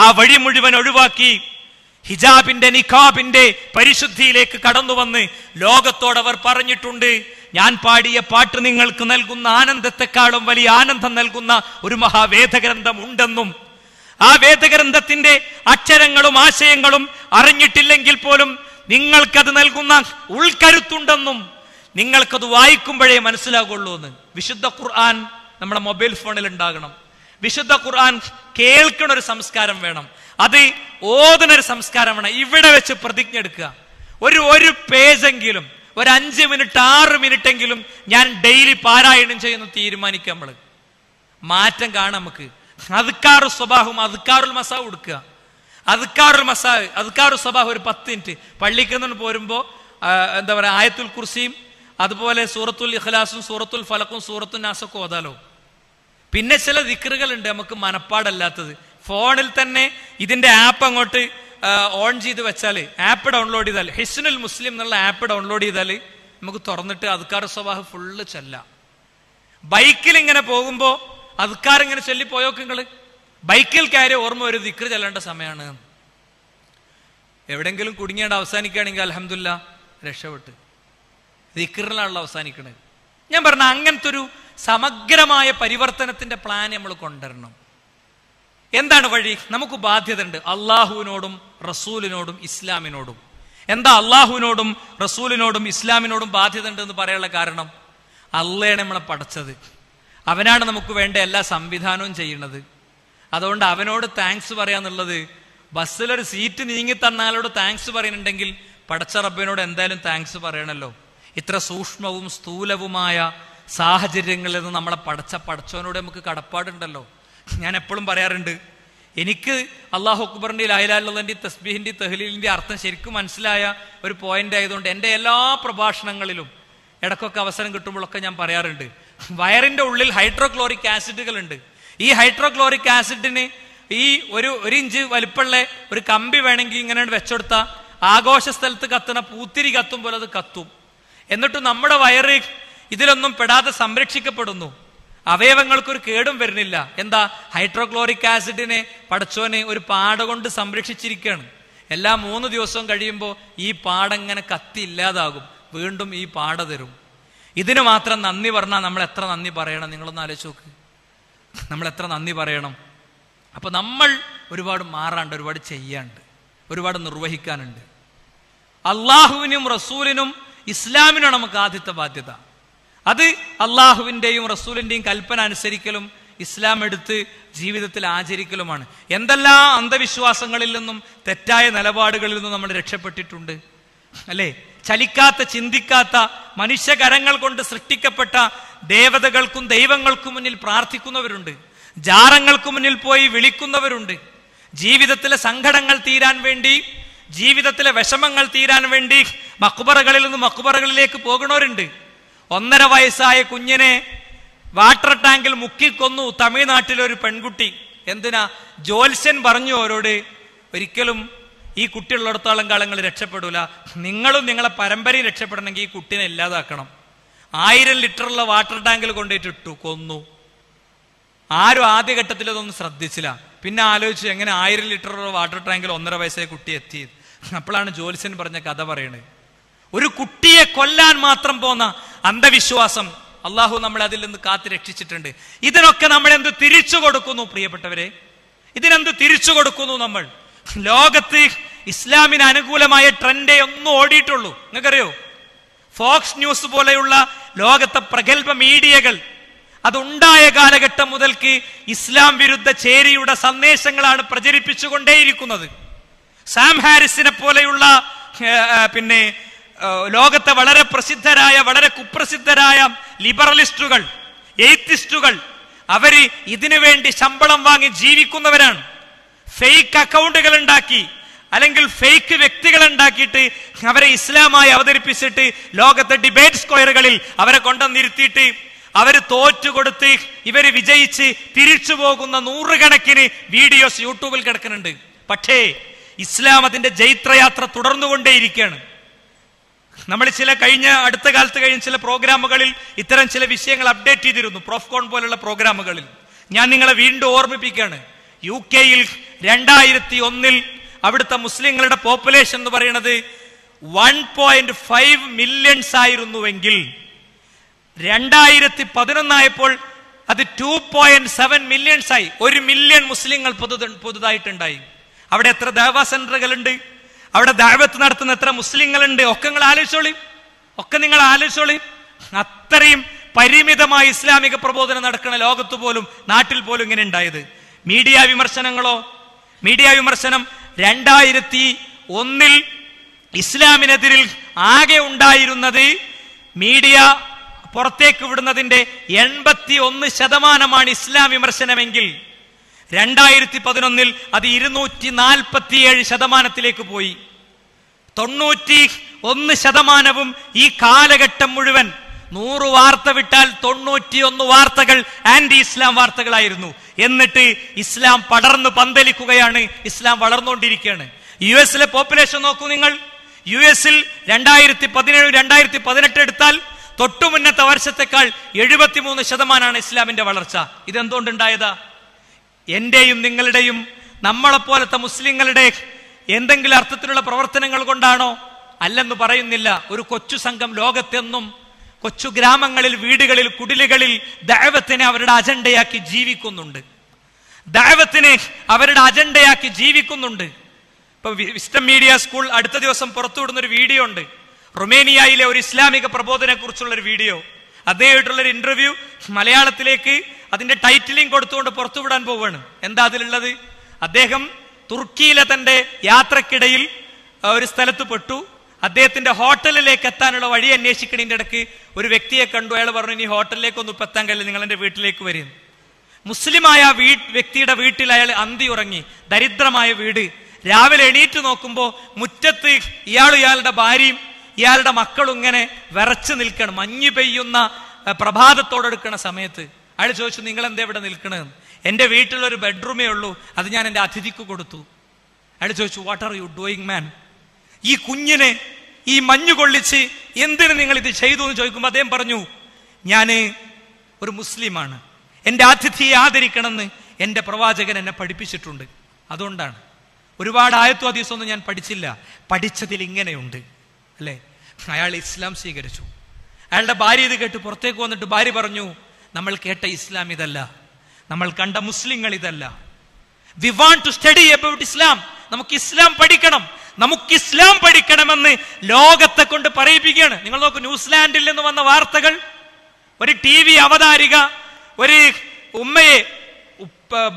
ആ വഴി മുഴുവൻ ഒഴിവാക്കി ഹിജാബിന്റെ നിഖാബിന്റെ പരിശുദ്ധിയിലേക്ക് കടന്നു വന്ന് ലോകത്തോടവർ പറഞ്ഞിട്ടുണ്ട്, ഞാൻ പാടിയ പാട്ട് നിങ്ങൾക്ക് നൽകുന്ന ആനന്ദത്തെക്കാളും വലിയ ആനന്ദം നൽകുന്ന ഒരു മഹാവേദഗ്രന്ഥം ഉണ്ടെന്നും ആ വേദഗ്രന്ഥത്തിന്റെ അക്ഷരങ്ങളും ആശയങ്ങളും അറിഞ്ഞിട്ടില്ലെങ്കിൽ പോലും നിങ്ങൾക്കത് നൽകുന്ന ഉൾക്കരുത്തുണ്ടെന്നും നിങ്ങൾക്കത് വായിക്കുമ്പോഴേ മനസ്സിലാകുള്ളൂ എന്ന്. വിശുദ്ധ ഖുർആൻ നമ്മുടെ മൊബൈൽ ഫോണിൽ ഉണ്ടാകണം. വിശുദ്ധ ഖുർആൻ കേൾക്കണ ഒരു സംസ്കാരം വേണം. അത് ഓതുന്നൊരു സംസ്കാരം വേണം. ഇവിടെ വെച്ച് പ്രതിജ്ഞ എടുക്കുക, ഒരു പേജെങ്കിലും ഒരു 5 മിനിറ്റ് 6 മിനിറ്റെങ്കിലും ഞാൻ ഡെയിലി പാരായണം ചെയ്യുന്നു തീരുമാനിക്കുക. നമ്മള് മാറ്റം കാണാം. നമുക്ക് അദ്കാറു സ്വബാഹും അദ്കാറുൽ മസാ കൊടുക്കുക. അദ്കാറു സ്വബാഹ് ഒരു 10 മിനിറ്റ് പള്ളിക്ക് നിന്ന് പോരുമ്പോ എന്താ പറയാ ആയത്തുൽ കുർസിയും അതുപോലെ സൂറത്തുൽ ഇഖ്ലാസും സൂറത്തുൽ ഫലഖും സൂറത്തുൽ നാസൊക്കെ ഓതാലോ. പിന്നെ ചില ദിക്റുകൾ ഉണ്ട് നമുക്ക് മനപ്പാടല്ലാത്തത്. ഫോണിൽ തന്നെ ഇതിന്റെ ആപ്പ് അങ്ങോട്ട് ഓൺ ചെയ്ത് വെച്ചാല്, ആപ്പ് ഡൗൺലോഡ് ചെയ്താൽ, ഹിസ്നുൽ മുസ്ലിം എന്നുള്ള ആപ്പ് ഡൗൺലോഡ് ചെയ്താൽ നമുക്ക് തുറന്നിട്ട് അദ്കാർ സ്വബാഹ് ഫുള്ള് ചൊല്ലാം. ബൈക്കിൽ ഇങ്ങനെ പോകുമ്പോ അദ്കാർ ഇങ്ങനെ ചൊല്ലിപ്പോയോക്ക് നിങ്ങള്. ബൈക്കിൽ കയറി ഓർമ്മ ഒരു ദിക്ർ ചെല്ലേണ്ട സമയമാണ്. എവിടെങ്കിലും കുടുങ്ങിയാണ്ട് അവസാനിക്കുകയാണെങ്കിൽ അൽഹംദുലില്ലാ രക്ഷപ്പെട്ട്. ദിക്റിലാണല്ലോ അവസാനിക്കണത്. ഞാൻ പറഞ്ഞ അങ്ങനത്തെ ഒരു സമഗ്രമായ പരിവർത്തനത്തിന്റെ പ്ലാൻ നമ്മൾ കൊണ്ടുവരണം. എന്താണ് വഴി? നമുക്ക് ബാധ്യത ഉണ്ട് അള്ളാഹുവിനോടും റസൂലിനോടും ഇസ്ലാമിനോടും. എന്താ അള്ളാഹുവിനോടും റസൂലിനോടും ഇസ്ലാമിനോടും ബാധ്യത ഉണ്ട് എന്ന് പറയാനുള്ള കാരണം, അള്ളയാണ് നമ്മളെ പടച്ചത്, അവനാണ് നമുക്ക് വേണ്ട എല്ലാ സംവിധാനവും ചെയ്യുന്നത്. അതുകൊണ്ട് അവനോട് താങ്ക്സ് പറയാന്നുള്ളത്, ബസ്സിലൊരു സീറ്റ് നീങ്ങി തന്നാലോട് താങ്ക്സ് പറയുന്നുണ്ടെങ്കിൽ പടച്ച റബ്ബിനോട് എന്തായാലും താങ്ക്സ് പറയണല്ലോ. ഇത്ര സൂക്ഷ്മവും സ്ഥൂലവുമായ സാഹചര്യങ്ങളിൽ നിന്ന് നമ്മളെ പടച്ചവനോട് നമുക്ക് കടപ്പാടുണ്ടല്ലോ. ഞാൻ എപ്പോഴും പറയാറുണ്ട്, എനിക്ക് അള്ളാഹു അക്ബറിന്റെ ലാ ഇലാഹ ഇല്ലല്ലാഹിന്റെ തസ്ബീഹിന്റെ തഹ്ലീലിന്റെ അർത്ഥം ശരിക്കും മനസ്സിലായ ഒരു പോയിന്റ് ആയതുകൊണ്ട് എൻ്റെ എല്ലാ പ്രഭാഷണങ്ങളിലും ഇടയ്ക്കൊക്കെ അവസരം കിട്ടുമ്പോഴൊക്കെ ഞാൻ പറയാറുണ്ട്, വയറിന്റെ ഉള്ളിൽ ഹൈഡ്രോക്ലോറിക് ആസിഡുകൾ ഉണ്ട്. ഈ ഹൈഡ്രോക്ലോറിക് ആസിഡിന് ഈ ഒരു ഇഞ്ച് വലിപ്പമുള്ള ഒരു കമ്പി വേണമെങ്കിൽ ഇങ്ങനെ വെച്ചെടുത്താൽ ആഘോഷ സ്ഥലത്ത് കത്തുന്ന പൂത്തിരി കത്തും പോലെ അത് കത്തും. എന്നിട്ട് നമ്മുടെ വയറ് ഇതിലൊന്നും പെടാതെ സംരക്ഷിക്കപ്പെടുന്നു. അവയവങ്ങൾക്കൊരു കേടും വരുന്നില്ല. എന്താ? ഹൈഡ്രോക്ലോറിക് ആസിഡിനെ പടച്ചോനെ ഒരു പാട കൊണ്ട് സംരക്ഷിച്ചിരിക്കുകയാണ്. എല്ലാ 3 ദിവസവും കഴിയുമ്പോൾ ഈ പാടങ്ങനെ കത്തി ഇല്ലാതാകും, വീണ്ടും ഈ പാട തരും. ഇതിന് മാത്രം നന്ദി പറഞ്ഞാൽ നമ്മൾ എത്ര നന്ദി പറയണം? നിങ്ങളൊന്ന് ആലോചിച്ച് നോക്ക്, നമ്മൾ എത്ര നന്ദി പറയണം. അപ്പൊ നമ്മൾ ഒരുപാട് മാറാണ്ട്, ഒരുപാട് ചെയ്യാണ്ട്, ഒരുപാട് നിർവഹിക്കാനുണ്ട്. അള്ളാഹുവിനും റസൂലിനും ഇസ്ലാമിനും നമുക്ക് ആദ്യത്തെ ബാധ്യത. അത് അള്ളാഹുവിന്റെയും റസൂലിന്റെയും കൽപ്പന അനുസരിക്കലും ഇസ്ലാം എടുത്ത് ജീവിതത്തിൽ ആചരിക്കലുമാണ്. എന്തെല്ലാം അന്ധവിശ്വാസങ്ങളിൽ നിന്നും തെറ്റായ നിലപാടുകളിൽ നിന്നും നമ്മൾ രക്ഷപ്പെട്ടിട്ടുണ്ട് അല്ലേ? ചലിക്കാത്ത ചിന്തിക്കാത്ത മനുഷ്യകരങ്ങൾ കൊണ്ട് സൃഷ്ടിക്കപ്പെട്ട ദേവതകൾക്കും ദൈവങ്ങൾക്കും മുന്നിൽ പ്രാർത്ഥിക്കുന്നവരുണ്ട്. ജാറങ്ങൾക്ക് മുന്നിൽ പോയി വിളിക്കുന്നവരുണ്ട്. ജീവിതത്തിലെ സങ്കടങ്ങൾ തീരാൻ വേണ്ടി, ജീവിതത്തിലെ വിഷമങ്ങൾ തീരാൻ വേണ്ടി മക്ബറകളിൽ നിന്ന് മക്ബറകളിലേക്ക് പോകുന്നവരുണ്ട്. 1.5 വയസ്സായ കുഞ്ഞിനെ വാട്ടർ ടാങ്കിൽ മുക്കിക്കൊന്നു തമിഴ്നാട്ടിലൊരു പെൺകുട്ടി. എന്തിനാ? ജ്യോത്സ്യൻ പറഞ്ഞു അവരോട്, ഒരിക്കലും ഈ കുട്ടിയുള്ളിടത്തോളം കാലങ്ങൾ രക്ഷപ്പെടൂല, നിങ്ങളും നിങ്ങളെ പരമ്പരയും രക്ഷപ്പെടണമെങ്കിൽ ഈ കുട്ടീനെ ഇല്ലാതാക്കണം. 1000 ലിറ്ററുള്ള വാട്ടർ ടാങ്കിൽ കൊണ്ടിട്ടിട്ടു, കൊന്നു. ആരും ആദ്യഘട്ടത്തിൽ ഇതൊന്നും ശ്രദ്ധിച്ചില്ല. പിന്നെ ആലോചിച്ചു എങ്ങനെ 1000 ലിറ്ററുള്ള വാട്ടർ ടാങ്കിൽ 1.5 വയസ്സായ കുട്ടി എത്തിയത്. അപ്പോഴാണ് ജ്യോത്സ്യൻ പറഞ്ഞ കഥ പറയണത്. ഒരു കുട്ടിയെ കൊല്ലാൻ മാത്രം പോന്ന അന്ധവിശ്വാസം അള്ളാഹു നമ്മളെ അതിൽ നിന്ന് കാത്തു രക്ഷിച്ചിട്ടുണ്ട്. ഇതിനൊക്കെ നമ്മൾ എന്ത് തിരിച്ചു കൊടുക്കുന്നു പ്രിയപ്പെട്ടവരെ? ഇതിനെന്ത് തിരിച്ചു കൊടുക്കുന്നു നമ്മൾ? ലോകത്ത് ഇസ്ലാമിന് അനുകൂലമായ ട്രെൻഡേ ഒന്നും ഓടിയിട്ടുള്ളൂ. നിങ്ങൾക്കറിയോ? ഫോക്സ് ന്യൂസ് പോലെയുള്ള ലോകത്തെ പ്രഗത്ഭ മീഡിയകൾ അതുണ്ടായ കാലഘട്ടം മുതൽക്ക് ഇസ്ലാം വിരുദ്ധ ചേരിയുടെ സന്ദേശങ്ങളാണ് പ്രചരിപ്പിച്ചുകൊണ്ടേയിരിക്കുന്നത്. സാം ഹാരിസിനെ പോലെയുള്ള ലോകത്തെ വളരെ പ്രസിദ്ധരായ വളരെ കുപ്രസിദ്ധരായ ലിബറലിസ്റ്റുകൾ, എയ്ത്തിസ്റ്റുകൾ, അവര് ഇതിനു വേണ്ടി ശമ്പളം വാങ്ങി ജീവിക്കുന്നവരാണ്. ഫേക്ക് അക്കൗണ്ടുകൾ ഉണ്ടാക്കി അല്ലെങ്കിൽ ഫേക്ക് വ്യക്തികൾ ഉണ്ടാക്കിയിട്ട് അവരെ ഇസ്ലാമായി അവതരിപ്പിച്ചിട്ട് ലോകത്തെ ഡിബേറ്റ് സ്ക്വയറുകളിൽ അവരെ കൊണ്ടുവന്നിരുത്തിയിട്ട് അവര് തോറ്റുകൊടുത്ത് ഇവര് വിജയിച്ച് തിരിച്ചു പോകുന്ന നൂറുകണക്കിന് വീഡിയോസ് യൂട്യൂബിൽ കിടക്കുന്നുണ്ട്. പക്ഷേ ഇസ്ലാം അതിന്റെ ജൈത്രയാത്ര തുടർന്നുകൊണ്ടേയിരിക്കുകയാണ്. നമ്മൾ അടുത്ത കാലത്ത് കഴിഞ്ഞ ചില പ്രോഗ്രാമുകളിൽ ഇത്തരം ചില വിഷയങ്ങൾ അപ്ഡേറ്റ് ചെയ്തിരുന്നു. പ്രോഫ്കോൺ പോലുള്ള പ്രോഗ്രാമുകളിൽ ഞാൻ നിങ്ങളെ വീണ്ടും ഓർമ്മിപ്പിക്കുകയാണ്. UK-യിൽ 2001 അവിടുത്തെ മുസ്ലിങ്ങളുടെ പോപ്പുലേഷൻ എന്ന് പറയുന്നത് 1.5 മില്യൺസ് ആയിരുന്നുവെങ്കിൽ 2011 ആയപ്പോൾ അത് 2.7 മില്യൺസ് ആയി. 1 മില്യൺ മുസ്ലിങ്ങൾ പുതുതായിട്ടുണ്ടായി. അവിടെ എത്ര ദഅവ സെന്ററുകൾ ഉണ്ട്, അവിടെ ദഅവത്ത് നടത്തുന്ന എത്ര മുസ്ലിങ്ങളുണ്ട്, ഒക്കെ നിങ്ങൾ ആലോചിച്ചോളി. അത്രയും പരിമിതമായ ഇസ്ലാമിക പ്രബോധനം നടക്കുന്ന ലോകത്ത് പോലും നാട്ടിൽ പോലും ഇങ്ങനെ ഉണ്ടായത്. മീഡിയ വിമർശനം 2001 ഇസ്ലാമിനെതിരിൽ ആകെ ഉണ്ടായിരുന്നത് മീഡിയ പുറത്തേക്ക് വിടുന്നതിന്റെ 81% ഇസ്ലാം വിമർശനമെങ്കിൽ 2011 അത് 247% പോയി. 91% ഈ കാലഘട്ടം മുഴുവൻ 100 വാർത്ത വിട്ടാൽ 91 വാർത്തകൾ ആന്റി ഇസ്ലാം വാർത്തകളായിരുന്നു. എന്നിട്ട് ഇസ്ലാം പടർന്നു പന്തലിക്കുകയാണ്, ഇസ്ലാം വളർന്നുകൊണ്ടിരിക്കുകയാണ്. US-ലെ പോപ്പുലേഷൻ നോക്കൂ നിങ്ങൾ. US-ൽ 2017-2018 എടുത്താൽ തൊട്ടു മുന്നത്തെ വർഷത്തെക്കാൾ 73% ഇസ്ലാമിന്റെ വളർച്ച. ഇതെന്തുകൊണ്ടുണ്ടായതാ? എന്റെയും നിങ്ങളുടെയും നമ്മളെപ്പോലത്തെ മുസ്ലിങ്ങളുടെ എന്തെങ്കിലും അർത്ഥത്തിലുള്ള പ്രവർത്തനങ്ങൾ കൊണ്ടാണോ? അല്ലെന്ന് പറയുന്നില്ല. ഒരു കൊച്ചു സംഘം ലോകത്തെന്നും കൊച്ചു ഗ്രാമങ്ങളിൽ, വീടുകളിൽ, കുടിലുകളിൽ ദഅവത്തിനെ അവരുടെ അജണ്ടയാക്കി ജീവിക്കുന്നുണ്ട്. ഇപ്പൊ വിസ്റ്റം മീഡിയ സ്കൂൾ അടുത്ത ദിവസം പുറത്തുവിടുന്ന ഒരു വീഡിയോ ഉണ്ട്. റൊമേനിയയിലെ ഒരു ഇസ്ലാമിക പ്രബോധനെ കുറിച്ചുള്ള ഒരു വീഡിയോ. അദ്ദേഹമായിട്ടുള്ളൊരു ഇന്റർവ്യൂ മലയാളത്തിലേക്ക് അതിന്റെ ടൈറ്റിലിംഗ് കൊടുത്തുകൊണ്ട് പുറത്തുവിടാൻ പോവുകയാണ്. എന്താ അതിലുള്ളത്? അദ്ദേഹം തുർക്കിയിലെ തന്റെ യാത്രക്കിടയിൽ ഒരു സ്ഥലത്ത് പെട്ടു. അദ്ദേഹത്തിന്റെ ഹോട്ടലിലേക്ക് എത്താനുള്ള വഴി അന്വേഷിക്കുന്നതിന്റെ ഇടയ്ക്ക് ഒരു വ്യക്തിയെ കണ്ടു. അയാൾ പറഞ്ഞു, ഇനി ഹോട്ടലിലേക്കൊന്നും ഇപ്പം എത്താൻ കഴിയില്ല, നിങ്ങൾ എന്റെ വീട്ടിലേക്ക് വരും. മുസ്ലിമായ വ്യക്തിയുടെ വീട്ടിൽ അയാൾ അന്തി ഉറങ്ങി. ദരിദ്രമായ വീട്. രാവിലെ എണീറ്റ് നോക്കുമ്പോ മുറ്റത്ത് ഇയാളുടെ ഭാര്യയും ഇയാളുടെ മക്കളും ഇങ്ങനെ വിറച്ചു നിൽക്കണം. മഞ്ഞ് പെയ്യുന്ന പ്രഭാതത്തോടെടുക്കണ സമയത്ത് അയാൾ ചോദിച്ചു, നിങ്ങൾ എന്താ ഇവിടെ നിൽക്കണമെന്ന്? എന്റെ വീട്ടിലൊരു ബെഡ്റൂമേ ഉള്ളൂ, അത് ഞാൻ എന്റെ അതിഥിക്ക് കൊടുത്തു. അയാൾ ചോദിച്ചു, വാട്ട് ആർ യു ഡൂയിങ് മാൻ? ഈ കുഞ്ഞിനെ ഈ മഞ്ഞു കൊള്ളിച്ച് എന്തിനു നിങ്ങൾ ഇത് ചെയ്തു എന്ന് ചോദിക്കുമ്പോൾ അദ്ദേഹം പറഞ്ഞു, ഞാന് ഒരു മുസ്ലിമാണ്, എന്റെ അതിഥിയെ ആദരിക്കണമെന്ന് എന്റെ പ്രവാചകൻ എന്നെ പഠിപ്പിച്ചിട്ടുണ്ട്, അതുകൊണ്ടാണ്. ഒരുപാട് ആയത്തും ഹദീസൊന്നും ഞാൻ പഠിച്ചില്ല, പഠിച്ചതിൽ ഇങ്ങനെയുണ്ട് അല്ലേ. അയാൾ ഇസ്ലാം സ്വീകരിച്ചു. അയാളുടെ ഭാര്യ ഇത് കേട്ട് പുറത്തേക്ക് വന്നിട്ട് ഭാര്യ പറഞ്ഞു, നമ്മൾ കേട്ട ഇസ്ലാം ഇതല്ല, നമ്മൾ കണ്ട മുസ്ലിങ്ങൾ ഇതല്ല. We want to study about Islam. നമുക്ക് ഇസ്ലാം പഠിക്കണമെന്ന് ലോകത്തെ കൊണ്ട് പറയിപ്പിക്കുകയാണ്. നിങ്ങൾ നോക്കൂ, ന്യൂസിലാൻഡിൽ നിന്ന് വന്ന വാർത്തകൾ. ഒരു TV അവതാരിക ഒരു ഉമ്മയെ,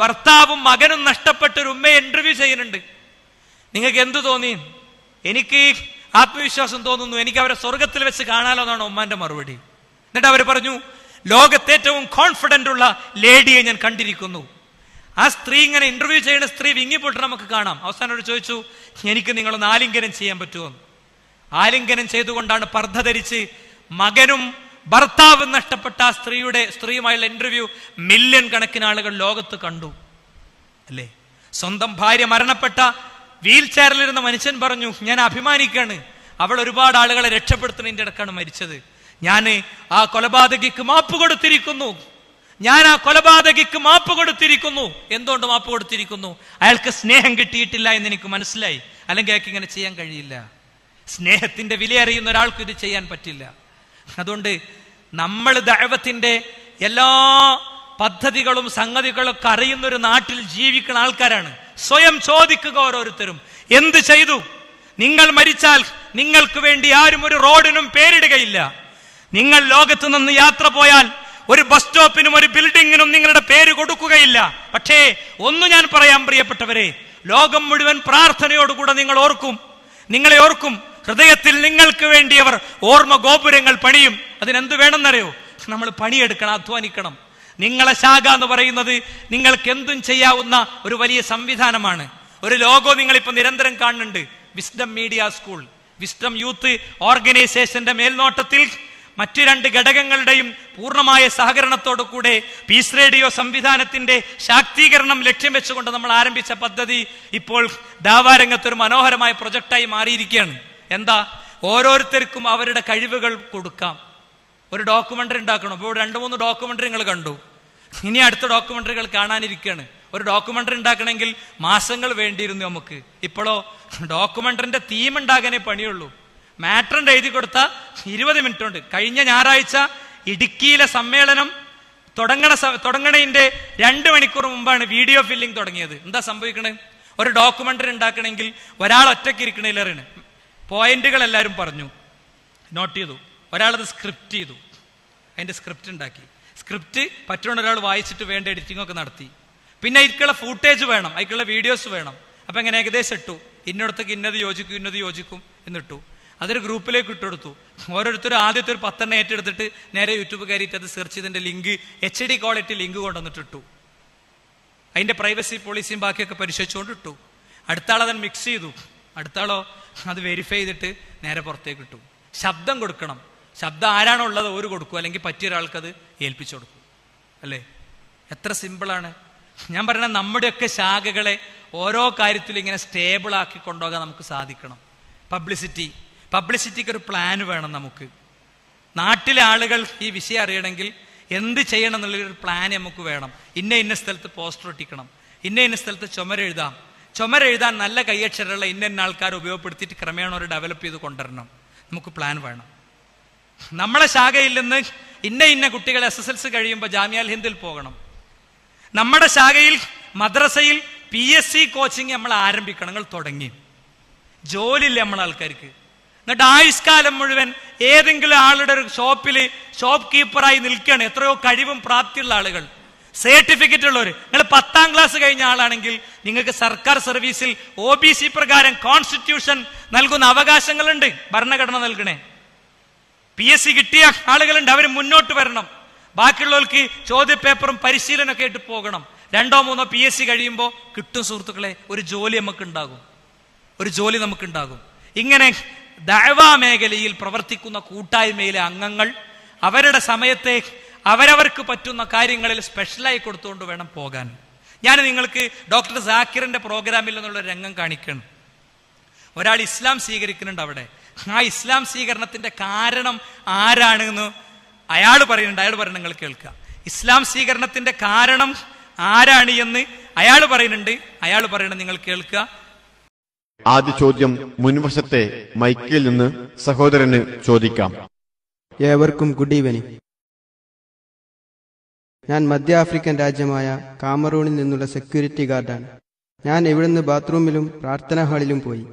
ഭർത്താവും മകനും നഷ്ടപ്പെട്ട ഒരു ഉമ്മയെ ഇന്റർവ്യൂ ചെയ്യുന്നുണ്ട്. നിങ്ങൾക്ക് എന്തു തോന്നി? എനിക്ക് ആത്മവിശ്വാസം തോന്നുന്നു, എനിക്ക് അവരെ സ്വർഗത്തിൽ വെച്ച് കാണാലോ എന്നാണ് ഉമ്മാന്റെ മറുപടി. എന്നിട്ട് അവർ പറഞ്ഞു, ലോകത്തെ ഏറ്റവും കോൺഫിഡന്റ് ഉള്ള ലേഡിയെ ഞാൻ കണ്ടിരിക്കുന്നു. ആ സ്ത്രീ ഇങ്ങനെ ഇന്റർവ്യൂ ചെയ്യുന്ന സ്ത്രീ വിങ്ങിപ്പോട്ട് നമുക്ക് കാണാം. അവസാനം ചോദിച്ചു, എനിക്ക് നിങ്ങളൊന്ന് ആലിംഗനം ചെയ്യാൻ പറ്റുമോ? ആലിംഗനം ചെയ്തുകൊണ്ടാണ് പർദ്ദ ധരിച്ച് മകനും ഭർത്താവും നഷ്ടപ്പെട്ട ആ സ്ത്രീയുമായുള്ള ഇന്റർവ്യൂ മില്യൺ കണക്കിന് ആളുകൾ ലോകത്ത് കണ്ടു അല്ലേ. സ്വന്തം ഭാര്യ മരണപ്പെട്ട വീൽ ചെയറിലിരുന്ന മനുഷ്യൻ പറഞ്ഞു, ഞാൻ അഭിമാനിക്കാണ്, അവൾ ഒരുപാട് ആളുകളെ രക്ഷപ്പെടുത്തുന്നതിന്റെ ഇടക്കാണ് മരിച്ചത്. ഞാൻ ആ കൊലപാതകിക്ക് മാപ്പ് കൊടുത്തിരിക്കുന്നു. എന്തുകൊണ്ട് മാപ്പ് കൊടുത്തിരിക്കുന്നു? അയാൾക്ക് സ്നേഹം കിട്ടിയിട്ടില്ല എന്ന് എനിക്ക് മനസ്സിലായി, അല്ലെങ്കിൽ അയാൾക്ക് ഇങ്ങനെ ചെയ്യാൻ കഴിയില്ല. സ്നേഹത്തിന്റെ വില അറിയുന്ന ഒരാൾക്ക് ഇത് ചെയ്യാൻ പറ്റില്ല. അതുകൊണ്ട് നമ്മൾ ദഅവത്തിന്റെ എല്ലാ പദ്ധതികളും സംഗതികളൊക്കെ അറിയുന്ന ഒരു നാട്ടിൽ ജീവിക്കുന്ന ആൾക്കാരാണ്. സ്വയം ചോദിക്കുക ഓരോരുത്തരും, എന്ത് ചെയ്തു? നിങ്ങൾ മരിച്ചാൽ നിങ്ങൾക്ക് വേണ്ടി ആരും ഒരു റോഡിനും പേരിടുകയില്ല. നിങ്ങൾ ലോകത്ത് നിന്ന് യാത്ര പോയാൽ ഒരു ബസ് സ്റ്റോപ്പിനും ഒരു ബിൽഡിങ്ങിനും നിങ്ങളുടെ പേര് കൊടുക്കുകയില്ല. പക്ഷേ ഒന്ന് ഞാൻ പറയാം പ്രിയപ്പെട്ടവരെ, ലോകം മുഴുവൻ പ്രാർത്ഥനയോടുകൂടെ നിങ്ങളെ ഓർക്കും. ഹൃദയത്തിൽ നിങ്ങൾക്ക് വേണ്ടിയവർ ഓർമ്മ ഗോപുരങ്ങൾ പണിയും. അതിനെന്ത് വേണമെന്നറിയോ? നമ്മൾ പണിയെടുക്കണം, അധ്വാനിക്കണം. നിങ്ങളെ ശാഖ എന്ന് പറയുന്നത് നിങ്ങൾക്ക് എന്തും ചെയ്യാവുന്ന ഒരു വലിയ സംവിധാനമാണ്. ഒരു ലോഗോ നിങ്ങളിപ്പോ നിരന്തരം കാണുന്നുണ്ട്. Wisdom media school, wisdom youth ഓർഗനൈസേഷന്റെ മേൽനോട്ടത്തിൽ മറ്റു 2 ഘടകങ്ങളുടെയും പൂർണ്ണമായ സഹകരണത്തോടു കൂടെ പീസ് റേഡിയോ സംവിധാനത്തിന്റെ ശാക്തീകരണം ലക്ഷ്യം വെച്ചുകൊണ്ട് നമ്മൾ ആരംഭിച്ച പദ്ധതി ഇപ്പോൾ ദാവാരംഗത്തൊരു മനോഹരമായ പ്രൊജക്റ്റായി മാറിയിരിക്കുകയാണ്. എന്താ? ഓരോരുത്തർക്കും അവരുടെ കഴിവുകൾ കൊടുക്കാം. ഒരു ഡോക്യുമെന്ററി ഉണ്ടാക്കണം. ഇപ്പോൾ 2-3 ഡോക്യുമെന്ററി നിങ്ങൾ കണ്ടു. ഇനി അടുത്ത ഡോക്യുമെന്ററികൾ കാണാനിരിക്കുകയാണ്. ഒരു ഡോക്യുമെന്ററി ഉണ്ടാക്കണമെങ്കിൽ മാസങ്ങൾ വേണ്ടിയിരുന്നു നമുക്ക്. ഇപ്പോഴോ ഡോക്യുമെന്ററിന്റെ തീം ഉണ്ടാകാനേ പണിയുള്ളൂ. മാറ്ററിന്റെ എഴുതി കൊടുത്ത 20 മിനിറ്റ് ഉണ്ട്. കഴിഞ്ഞ ഞായറാഴ്ച ഇടുക്കിയിലെ സമ്മേളനം തുടങ്ങണതിന്റെ 2 മണിക്കൂർ മുമ്പാണ് വീഡിയോ ഫില്ലിംഗ് തുടങ്ങിയത്. എന്താ സംഭവിക്കണേ? ഒരു ഡോക്യുമെന്ററി ഉണ്ടാക്കണമെങ്കിൽ ഒരാൾ ഒറ്റയ്ക്ക് ഇരിക്കണേലേറാണ്. പോയിന്റുകൾ എല്ലാവരും പറഞ്ഞു, നോട്ട് ചെയ്തു. ഒരാളത് സ്ക്രിപ്റ്റ് ചെയ്തു, അതിന്റെ സ്ക്രിപ്റ്റ് ഉണ്ടാക്കി. സ്ക്രിപ്റ്റ് പറ്റുന്ന ഒരാൾ വായിച്ചിട്ട് വേണ്ട എഡിറ്റിംഗ് ഒക്കെ നടത്തി. പിന്നെ അതിക്കുള്ള ഫൂട്ടേജ് വേണം, അതിക്കുള്ള വീഡിയോസ് വേണം. അപ്പൊ എങ്ങനെ ഏകദേശം ഇട്ടു, ഇന്നടത്തേക്ക് ഇന്നത് യോജിക്കും എന്നിട്ടു. അതൊരു ഗ്രൂപ്പിലേക്ക് ഇട്ടുകൊടുത്തു. ഓരോരുത്തരും ആദ്യത്തെ ഒരു 10 ഏറ്റെടുത്തിട്ട് നേരെ യൂട്യൂബ് കയറിയിട്ട് അത് സെർച്ച് ചെയ്തതിന്റെ ലിങ്ക് HD ക്വാളിറ്റി ലിങ്ക് കൊണ്ടുവന്നിട്ട് ഇട്ടു. അതിന്റെ പ്രൈവസി പോളിസിയും ബാക്കിയൊക്കെ പരിശോധിച്ചുകൊണ്ട് ഇട്ടു. അടുത്താൾ അതൻ മിക്സ് ചെയ്തു. അടുത്താളോ അത് വെരിഫൈ ചെയ്തിട്ട് നേരെ പുറത്തേക്ക് ഇട്ടു. ശബ്ദം കൊടുക്കണം. ശബ്ദം ആരാണോ ഉള്ളത് ഒരു കൊടുക്കും, അല്ലെങ്കിൽ പറ്റിയ ഒരാൾക്കത് ഏൽപ്പിച്ചു കൊടുക്കും. അല്ലേ? എത്ര സിമ്പിളാണ്. ഞാൻ പറഞ്ഞ നമ്മുടെയൊക്കെ ശാഖകളെ ഓരോ കാര്യത്തിലും ഇങ്ങനെ സ്റ്റേബിൾ ആക്കി കൊണ്ടുപോകാൻ നമുക്ക് സാധിക്കണം. പബ്ലിസിറ്റിക്ക് ഒരു പ്ലാൻ വേണം നമുക്ക്. നാട്ടിലെ ആളുകൾ ഈ വിഷയം അറിയണമെങ്കിൽ എന്ത് ചെയ്യണം എന്നുള്ളൊരു പ്ലാൻ നമുക്ക് വേണം. ഇന്ന സ്ഥലത്ത് പോസ്റ്റർ ഒട്ടിക്കണം, ഇന്ന സ്ഥലത്ത് ചുമരെഴുതാൻ നല്ല കയ്യക്ഷരമുള്ള ഇന്ന ആൾക്കാർ ഉപയോഗപ്പെടുത്തിയിട്ട് ക്രമേണ ഒരു ഡെവലപ്പ് ചെയ്ത് കൊണ്ടുവരണം. നമുക്ക് പ്ലാൻ വേണം. നമ്മളെ ശാഖയിൽ നിന്ന് ഇന്ന കുട്ടികൾ SSLC കഴിയുമ്പോൾ ജാമിഅൽ ഹിന്ദിൽ പോകണം. നമ്മുടെ ശാഖയിൽ മദ്രസയിൽ PSC കോച്ചിങ് നമ്മൾ ആരംഭിക്കണം. നിങ്ങൾ തുടങ്ങി. ജോലിയില്ല നമ്മളെ ആൾക്കാർക്ക്. എന്നിട്ട് ആയുഷ്കാലം മുഴുവൻ ഏതെങ്കിലും ആളുടെ ഒരു ഷോപ്പ് കീപ്പറായി നിൽക്കുകയാണ്. എത്രയോ കഴിവും പ്രാപ്തിയുള്ള ആളുകൾ, സർട്ടിഫിക്കറ്റ് ഉള്ളവർ. നിങ്ങൾ 10ാം ക്ലാസ് കഴിഞ്ഞ ആളാണെങ്കിൽ നിങ്ങൾക്ക് സർക്കാർ സർവീസിൽ OBC പ്രകാരം കോൺസ്റ്റിറ്റ്യൂഷൻ നൽകുന്ന അവകാശങ്ങളുണ്ട്. ഭരണഘടന നൽകണേ. PSC കിട്ടിയ ആളുകളുണ്ട്, അവർ മുന്നോട്ട് വരണം. ബാക്കിയുള്ളവർക്ക് ചോദ്യപേപ്പറും പരിശീലനമൊക്കെ ആയിട്ട് പോകണം. 2-3 PSC കഴിയുമ്പോൾ കിട്ടും സുഹൃത്തുക്കളെ, ഒരു ജോലി നമുക്കുണ്ടാകും. ഇങ്ങനെ ദഅവാ മേഖലയിൽ പ്രവർത്തിക്കുന്ന കൂട്ടായ്മയിലെ അംഗങ്ങൾ അവരുടെ സമയത്തെ അവരവർക്ക് പറ്റുന്ന കാര്യങ്ങളിൽ സ്പെഷ്യലായി കൊടുത്തുകൊണ്ട് വേണം പോകാൻ. ഞാൻ നിങ്ങൾക്ക് ഡോക്ടർ സാക്കിറിന്റെ പ്രോഗ്രാമിൽ നിന്നുള്ള രംഗം കാണിക്കണം. ഒരാൾ ഇസ്ലാം സ്വീകരിക്കുന്നുണ്ട് അവിടെ. ആ ഇസ്ലാം സ്വീകരണത്തിന്റെ കാരണം ആരാണെന്ന് അയാൾ പറയുന്നുണ്ട്. നിങ്ങൾ കേൾക്കുക. ഇസ്ലാം സ്വീകരണത്തിന്റെ കാരണം ആരാണ് എന്ന് അയാൾ പറയുന്നുണ്ട്. നിങ്ങൾ കേൾക്കുക. ആദ്യ ചോദ്യം മുൻവശത്തെ മൈക്കിൽ നിന്ന് സഹോദരന് ചോദിക്കാം. ഏവർക്കും ഗുഡ് ഈവനിങ്. ഞാൻ മധ്യ ആഫ്രിക്കൻ രാജ്യമായ കാമറൂണിൽ നിന്നുള്ള സെക്യൂരിറ്റി ഗാർഡാണ്. ഞാൻ ഇവിടുന്ന് ബാത്റൂമിലും പ്രാർത്ഥനാ ഹാളിലും പോയി.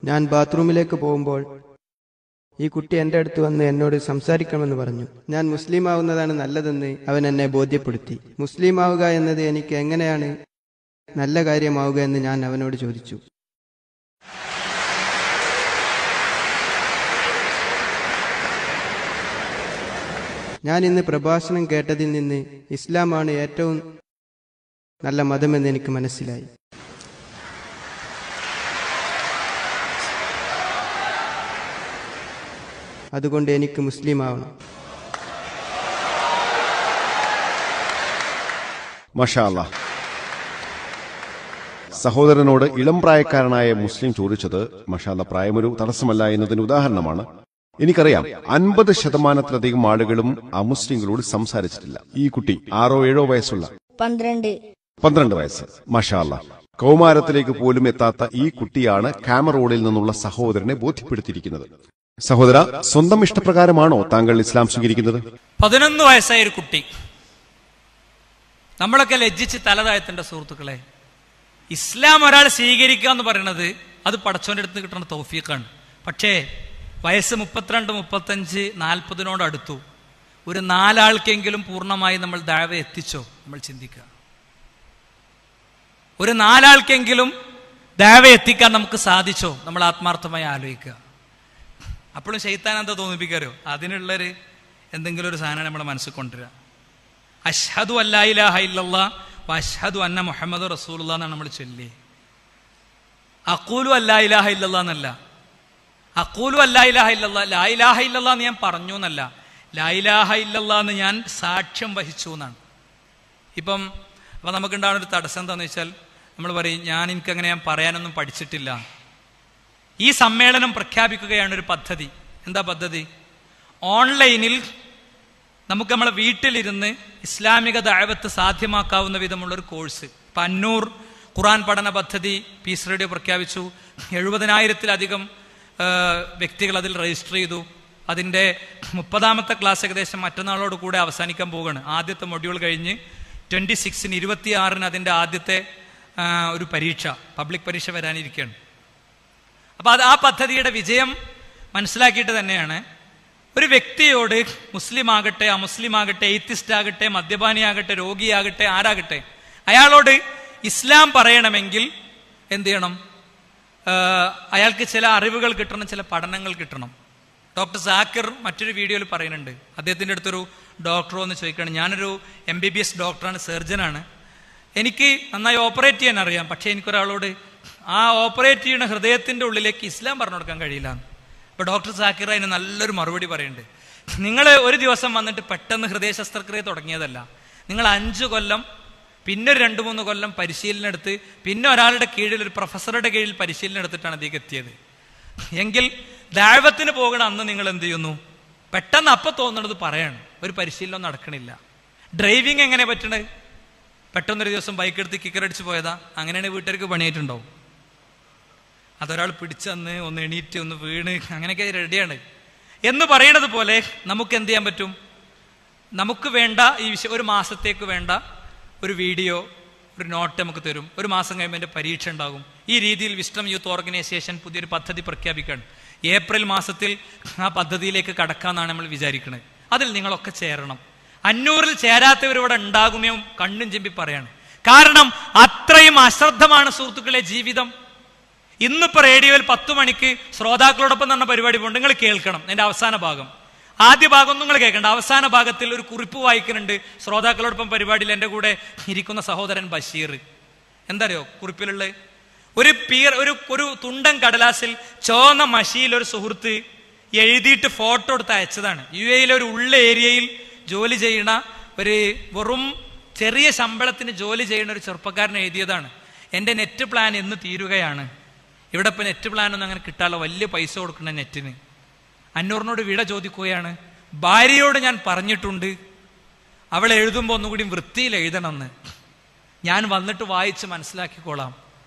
ഞാൻ ബാത്റൂമിലേക്ക് പോകുമ്പോൾ ഈ കുട്ടി എൻ്റെ അടുത്ത് വന്ന് എന്നോട് സംസാരിക്കണമെന്ന് പറഞ്ഞു. ഞാൻ മുസ്ലിം ആവുന്നതാണ് നല്ലതെന്ന് അവൻ എന്നെ ബോധ്യപ്പെടുത്തി. മുസ്ലിം ആവുക എന്നത് എനിക്ക് എങ്ങനെയാണ് നല്ല കാര്യമാവുക എന്ന് ഞാൻ അവനോട് ചോദിച്ചു. ഞാൻ ഇന്ന് പ്രഭാഷണം കേട്ടതിൽ നിന്ന് ഇസ്ലാമാണ് ഏറ്റവും നല്ല മതമെന്ന് എനിക്ക് മനസ്സിലായി. അതുകൊണ്ട് എനിക്ക് മുസ്ലിം ആവണം. മാഷാ അല്ലാഹ്. സഹോദരനോട് ഇളം പ്രായക്കാരനായ മുസ്ലിം ചോദിച്ചത് മാഷാ അല്ലാഹ് പ്രായമൊരു തടസ്സമല്ല എന്നതിന് ഉദാഹരണമാണ്. എനിക്കറിയാം 50% ആളുകളും അമുസ്ലിങ്ങളോട് സംസാരിച്ചിട്ടില്ല. ഈ കുട്ടി 6-7 വയസ്സുള്ള 12 വയസ്സ്. മാഷാ അല്ലാഹ്. കൗമാരത്തിലേക്ക് പോലും എത്താത്ത ഈ കുട്ടിയാണ് കാമറൂണിൽ നിന്നുള്ള സഹോദരനെ ബോധ്യപ്പെടുത്തിയിരിക്കുന്നത്. സഹോദര, സ്വന്തം ഇഷ്ടപ്രകാരമാണോ താങ്കൾ ഇസ്ലാം സ്വീകരിക്കുന്നത്? 11 വയസ്സായ ഒരു കുട്ടി. നമ്മളൊക്കെ ലജ്ജിച്ച് തലതായത്തിന്റെ സുഹൃത്തുക്കളെ. ഇസ്ലാം ഒരാൾ സ്വീകരിക്കുക എന്ന് പറയുന്നത് അത് പടച്ചോന്റെ അടുത്ത് കിട്ടുന്ന തൗഫീഖാണ്. പക്ഷേ വയസ്സ് 32, 35, 40 അടുത്തു. ഒരു 4 ആൾക്കെങ്കിലും പൂർണ്ണമായി നമ്മൾ ദഅവ എത്തിച്ചോ? നമ്മൾ ചിന്തിക്കുക. ഒരു 4 ആൾക്കെങ്കിലും ദഅവ എത്തിക്കാൻ നമുക്ക് സാധിച്ചോ? നമ്മൾ ആത്മാർത്ഥമായി ആലോചിക്കുക. അപ്പോഴും ശൈത്താൻ എന്താ തോന്നിപ്പിക്കാരോ, അതിനുള്ളൊരു എന്തെങ്കിലും ഒരു സാധനം നമ്മുടെ മനസ്സിൽ കൊണ്ടുവരിക. അഷ്ഹദു അല്ലാ ഇലാഹ ഇല്ലല്ലാഹ് വ അഷ്ഹദു അന്ന മുഹമ്മദ് റസൂലുള്ളാഹ് എന്നാണ് നമ്മൾ ചൊല്ലി. അഖൂലു അല്ലാ ഇലാഹ ഇല്ലല്ലാഹ് എന്നല്ല, അഖൂലു അല്ലാ ഇലാഹ ഇല്ലല്ലാഹ്, ലാ ഇലാഹ ഇല്ലല്ലാഹ് എന്ന് ഞാൻ പറഞ്ഞു എന്നല്ല, ലാ ഇലാഹ ഇല്ലല്ലാഹ് എന്ന് ഞാൻ സാക്ഷ്യം വഹിച്ചു എന്നാണ്. ഇപ്പം അപ്പം നമുക്കുണ്ടാകുന്ന ഒരു തടസ്സം എന്താണെന്ന് വെച്ചാൽ നമ്മൾ പറയും എനിക്കങ്ങനെ ഞാൻ പറയാനൊന്നും പഠിച്ചിട്ടില്ല. ഈ സമ്മേളനം പ്രഖ്യാപിക്കുകയാണ് ഒരു പദ്ധതി. എന്താ പദ്ധതി? ഓൺലൈനിൽ നമുക്ക് നമ്മളെ വീട്ടിലിരുന്ന് ഇസ്ലാമിക ദഅവത്ത് സാധ്യമാക്കാവുന്ന വിധമുള്ളൊരു കോഴ്സ്. ഇപ്പം അന്നൂർ ഖുർആൻ പഠന പദ്ധതി പീസ് റേഡിയോ പ്രഖ്യാപിച്ചു. 70,000-ലധികം വ്യക്തികൾ അതിൽ രജിസ്റ്റർ ചെയ്തു. അതിൻ്റെ 30ാമത്തെ ക്ലാസ് ഏകദേശം മറ്റന്നാളോട് കൂടെ അവസാനിക്കാൻ പോവുകയാണ്. ആദ്യത്തെ മൊഡ്യൂൾ കഴിഞ്ഞ് 26-ന് 26-ന് അതിൻ്റെ ആദ്യത്തെ ഒരു പരീക്ഷ, പബ്ലിക് പരീക്ഷ വരാനിരിക്കുകയാണ്. അപ്പോൾ ആ പദ്ധതിയുടെ വിജയം മനസ്സിലാക്കിയിട്ട് തന്നെയാണ് ഒരു വ്യക്തിയോട്, മുസ്ലിം ആകട്ടെ അമുസ്ലിം ആകട്ടെ എയ്ത്തിസ്റ്റ് ആകട്ടെ മദ്യപാനിയാകട്ടെ രോഗിയാകട്ടെ ആരാകട്ടെ, അയാളോട് ഇസ്ലാം പറയണമെങ്കിൽ എന്ത് ചെയ്യണം? അയാൾക്ക് ചില അറിവുകൾ കിട്ടണം, ചില പഠനങ്ങൾ കിട്ടണം. ഡോക്ടർ സാക്കിർ മറ്റൊരു വീഡിയോയിൽ പറയുന്നുണ്ട്, അദ്ദേഹത്തിൻ്റെ അടുത്തൊരു ഡോക്ടറോ എന്ന് ചോദിക്കുകയാണ്, ഞാനൊരു MBBS ഡോക്ടറാണ്, സർജനാണ്, എനിക്ക് നന്നായി ഓപ്പറേറ്റ് ചെയ്യാൻ അറിയാം, പക്ഷേ എനിക്കൊരാളോട് ആ ഓപ്പറേറ്റ് ചെയ്യുന്ന ഹൃദയത്തിൻ്റെ ഉള്ളിലേക്ക് ഇസ്ലാം പറഞ്ഞു കൊടുക്കാൻ കഴിയില്ല. അപ്പോൾ ഡോക്ടർ സാക്കിർ അതിന് നല്ലൊരു മറുപടി പറയുന്നുണ്ട്. നിങ്ങൾ ഒരു ദിവസം വന്നിട്ട് പെട്ടെന്ന് ഹൃദയ ശസ്ത്രക്രിയ തുടങ്ങിയതല്ല, നിങ്ങൾ 5 കൊല്ലം പിന്നെ ഒരു 2-3 കൊല്ലം പരിശീലനം എടുത്ത് പിന്നെ ഒരാളുടെ കീഴിൽ, ഒരു പ്രൊഫസറുടെ കീഴിൽ പരിശീലനം എടുത്തിട്ടാണ് അതിലേക്ക് എത്തിയത്. എങ്കിൽ ദഅവത്തിന് പോകണ അന്ന് നിങ്ങൾ എന്ത് ചെയ്യുന്നു? പെട്ടെന്ന് അപ്പം തോന്നുന്നത് പറയാണ്, ഒരു പരിശീലനം നടക്കണില്ല. ഡ്രൈവിങ് എങ്ങനെ പറ്റണേ? പെട്ടെന്നൊരു ദിവസം ബൈക്ക് എടുത്ത് കിക്കറടിച്ച് പോയതാ, അങ്ങനെയാണെങ്കിൽ വീട്ടുകാർക്ക് പണിയായിട്ടുണ്ടാവും. അതൊരാൾ പിടിച്ചന്ന് ഒന്ന് എണീറ്റ് ഒന്ന് വീണ് അങ്ങനെയൊക്കെ റെഡിയാണ് എന്ന് പറയണത് പോലെ നമുക്ക് എന്ത് ചെയ്യാൻ പറ്റും? നമുക്ക് വേണ്ട ഈ വിഷയം, ഒരു മാസത്തേക്ക് വേണ്ട ഒരു വീഡിയോ, ഒരു നോട്ട് നമുക്ക് തരും. ഒരു മാസം കഴിയുമ്പോൾ എൻ്റെ പരീക്ഷ ഉണ്ടാകും. ഈ രീതിയിൽ വിസ്ഡം യൂത്ത് ഓർഗനൈസേഷൻ പുതിയൊരു പദ്ധതി പ്രഖ്യാപിക്കുകയാണ്. ഏപ്രിൽ മാസത്തിൽ ആ പദ്ധതിയിലേക്ക് കടക്കാമെന്നാണ് നമ്മൾ വിചാരിക്കുന്നത്. അതിൽ നിങ്ങളൊക്കെ ചേരണം. അന്നൂറിൽ ചേരാത്തവരിവിടെ ഉണ്ടാകുമോ കണ്ണും ചെമ്പി പറയാണ്. കാരണം അത്രയും അശ്രദ്ധമാണ് സുഹൃത്തുക്കളെ ജീവിതം. ഇന്നിപ്പോൾ റേഡിയോയിൽ 10 മണിക്ക് ശ്രോതാക്കളോടൊപ്പം തന്നെ പരിപാടി പോകുന്നുണ്ട്, നിങ്ങൾ കേൾക്കണം. എൻ്റെ അവസാന ഭാഗം, ആദ്യ ഭാഗം ഒന്നും നിങ്ങൾ കേൾക്കണ്ട, അവസാന ഭാഗത്തിൽ ഒരു കുറിപ്പ് വായിക്കുന്നുണ്ട്. ശ്രോതാക്കളോടൊപ്പം പരിപാടിയിൽ എൻ്റെ കൂടെ ഇരിക്കുന്ന സഹോദരൻ ബഷീർ. എന്തറിയോ കുറിപ്പിലുള്ള ഒരു തുണ്ടൻ കടലാസിൽ ചുവന്ന മഷിയിൽ ഒരു സുഹൃത്ത് എഴുതിയിട്ട് ഫോട്ടോ എടുത്ത് അയച്ചതാണ്. UAE ഒരു ഉള്ള ഏരിയയിൽ ജോലി ചെയ്യണ ഒരു വെറും ചെറിയ ശമ്പളത്തിന് ജോലി ചെയ്യുന്ന ഒരു ചെറുപ്പക്കാരൻ എഴുതിയതാണ്. എൻ്റെ നെറ്റ് പ്ലാൻ എന്ന് തീരുകയാണ്. ഇവിടെ ഇപ്പം നെറ്റ് പ്ലാനൊന്നും അങ്ങനെ കിട്ടാലോ, വലിയ പൈസ കൊടുക്കുന്ന നെറ്റിന്. അന്നൂറിനോട് വിട ചോദിക്കുകയാണ്. ഭാര്യയോട് ഞാൻ പറഞ്ഞിട്ടുണ്ട് അവൾ എഴുതുമ്പോൾ ഒന്നുകൂടി വൃത്തിയിൽ എഴുതണമെന്ന്. ഞാൻ വന്നിട്ട് വായിച്ച് മനസ്സിലാക്കിക്കോളാം.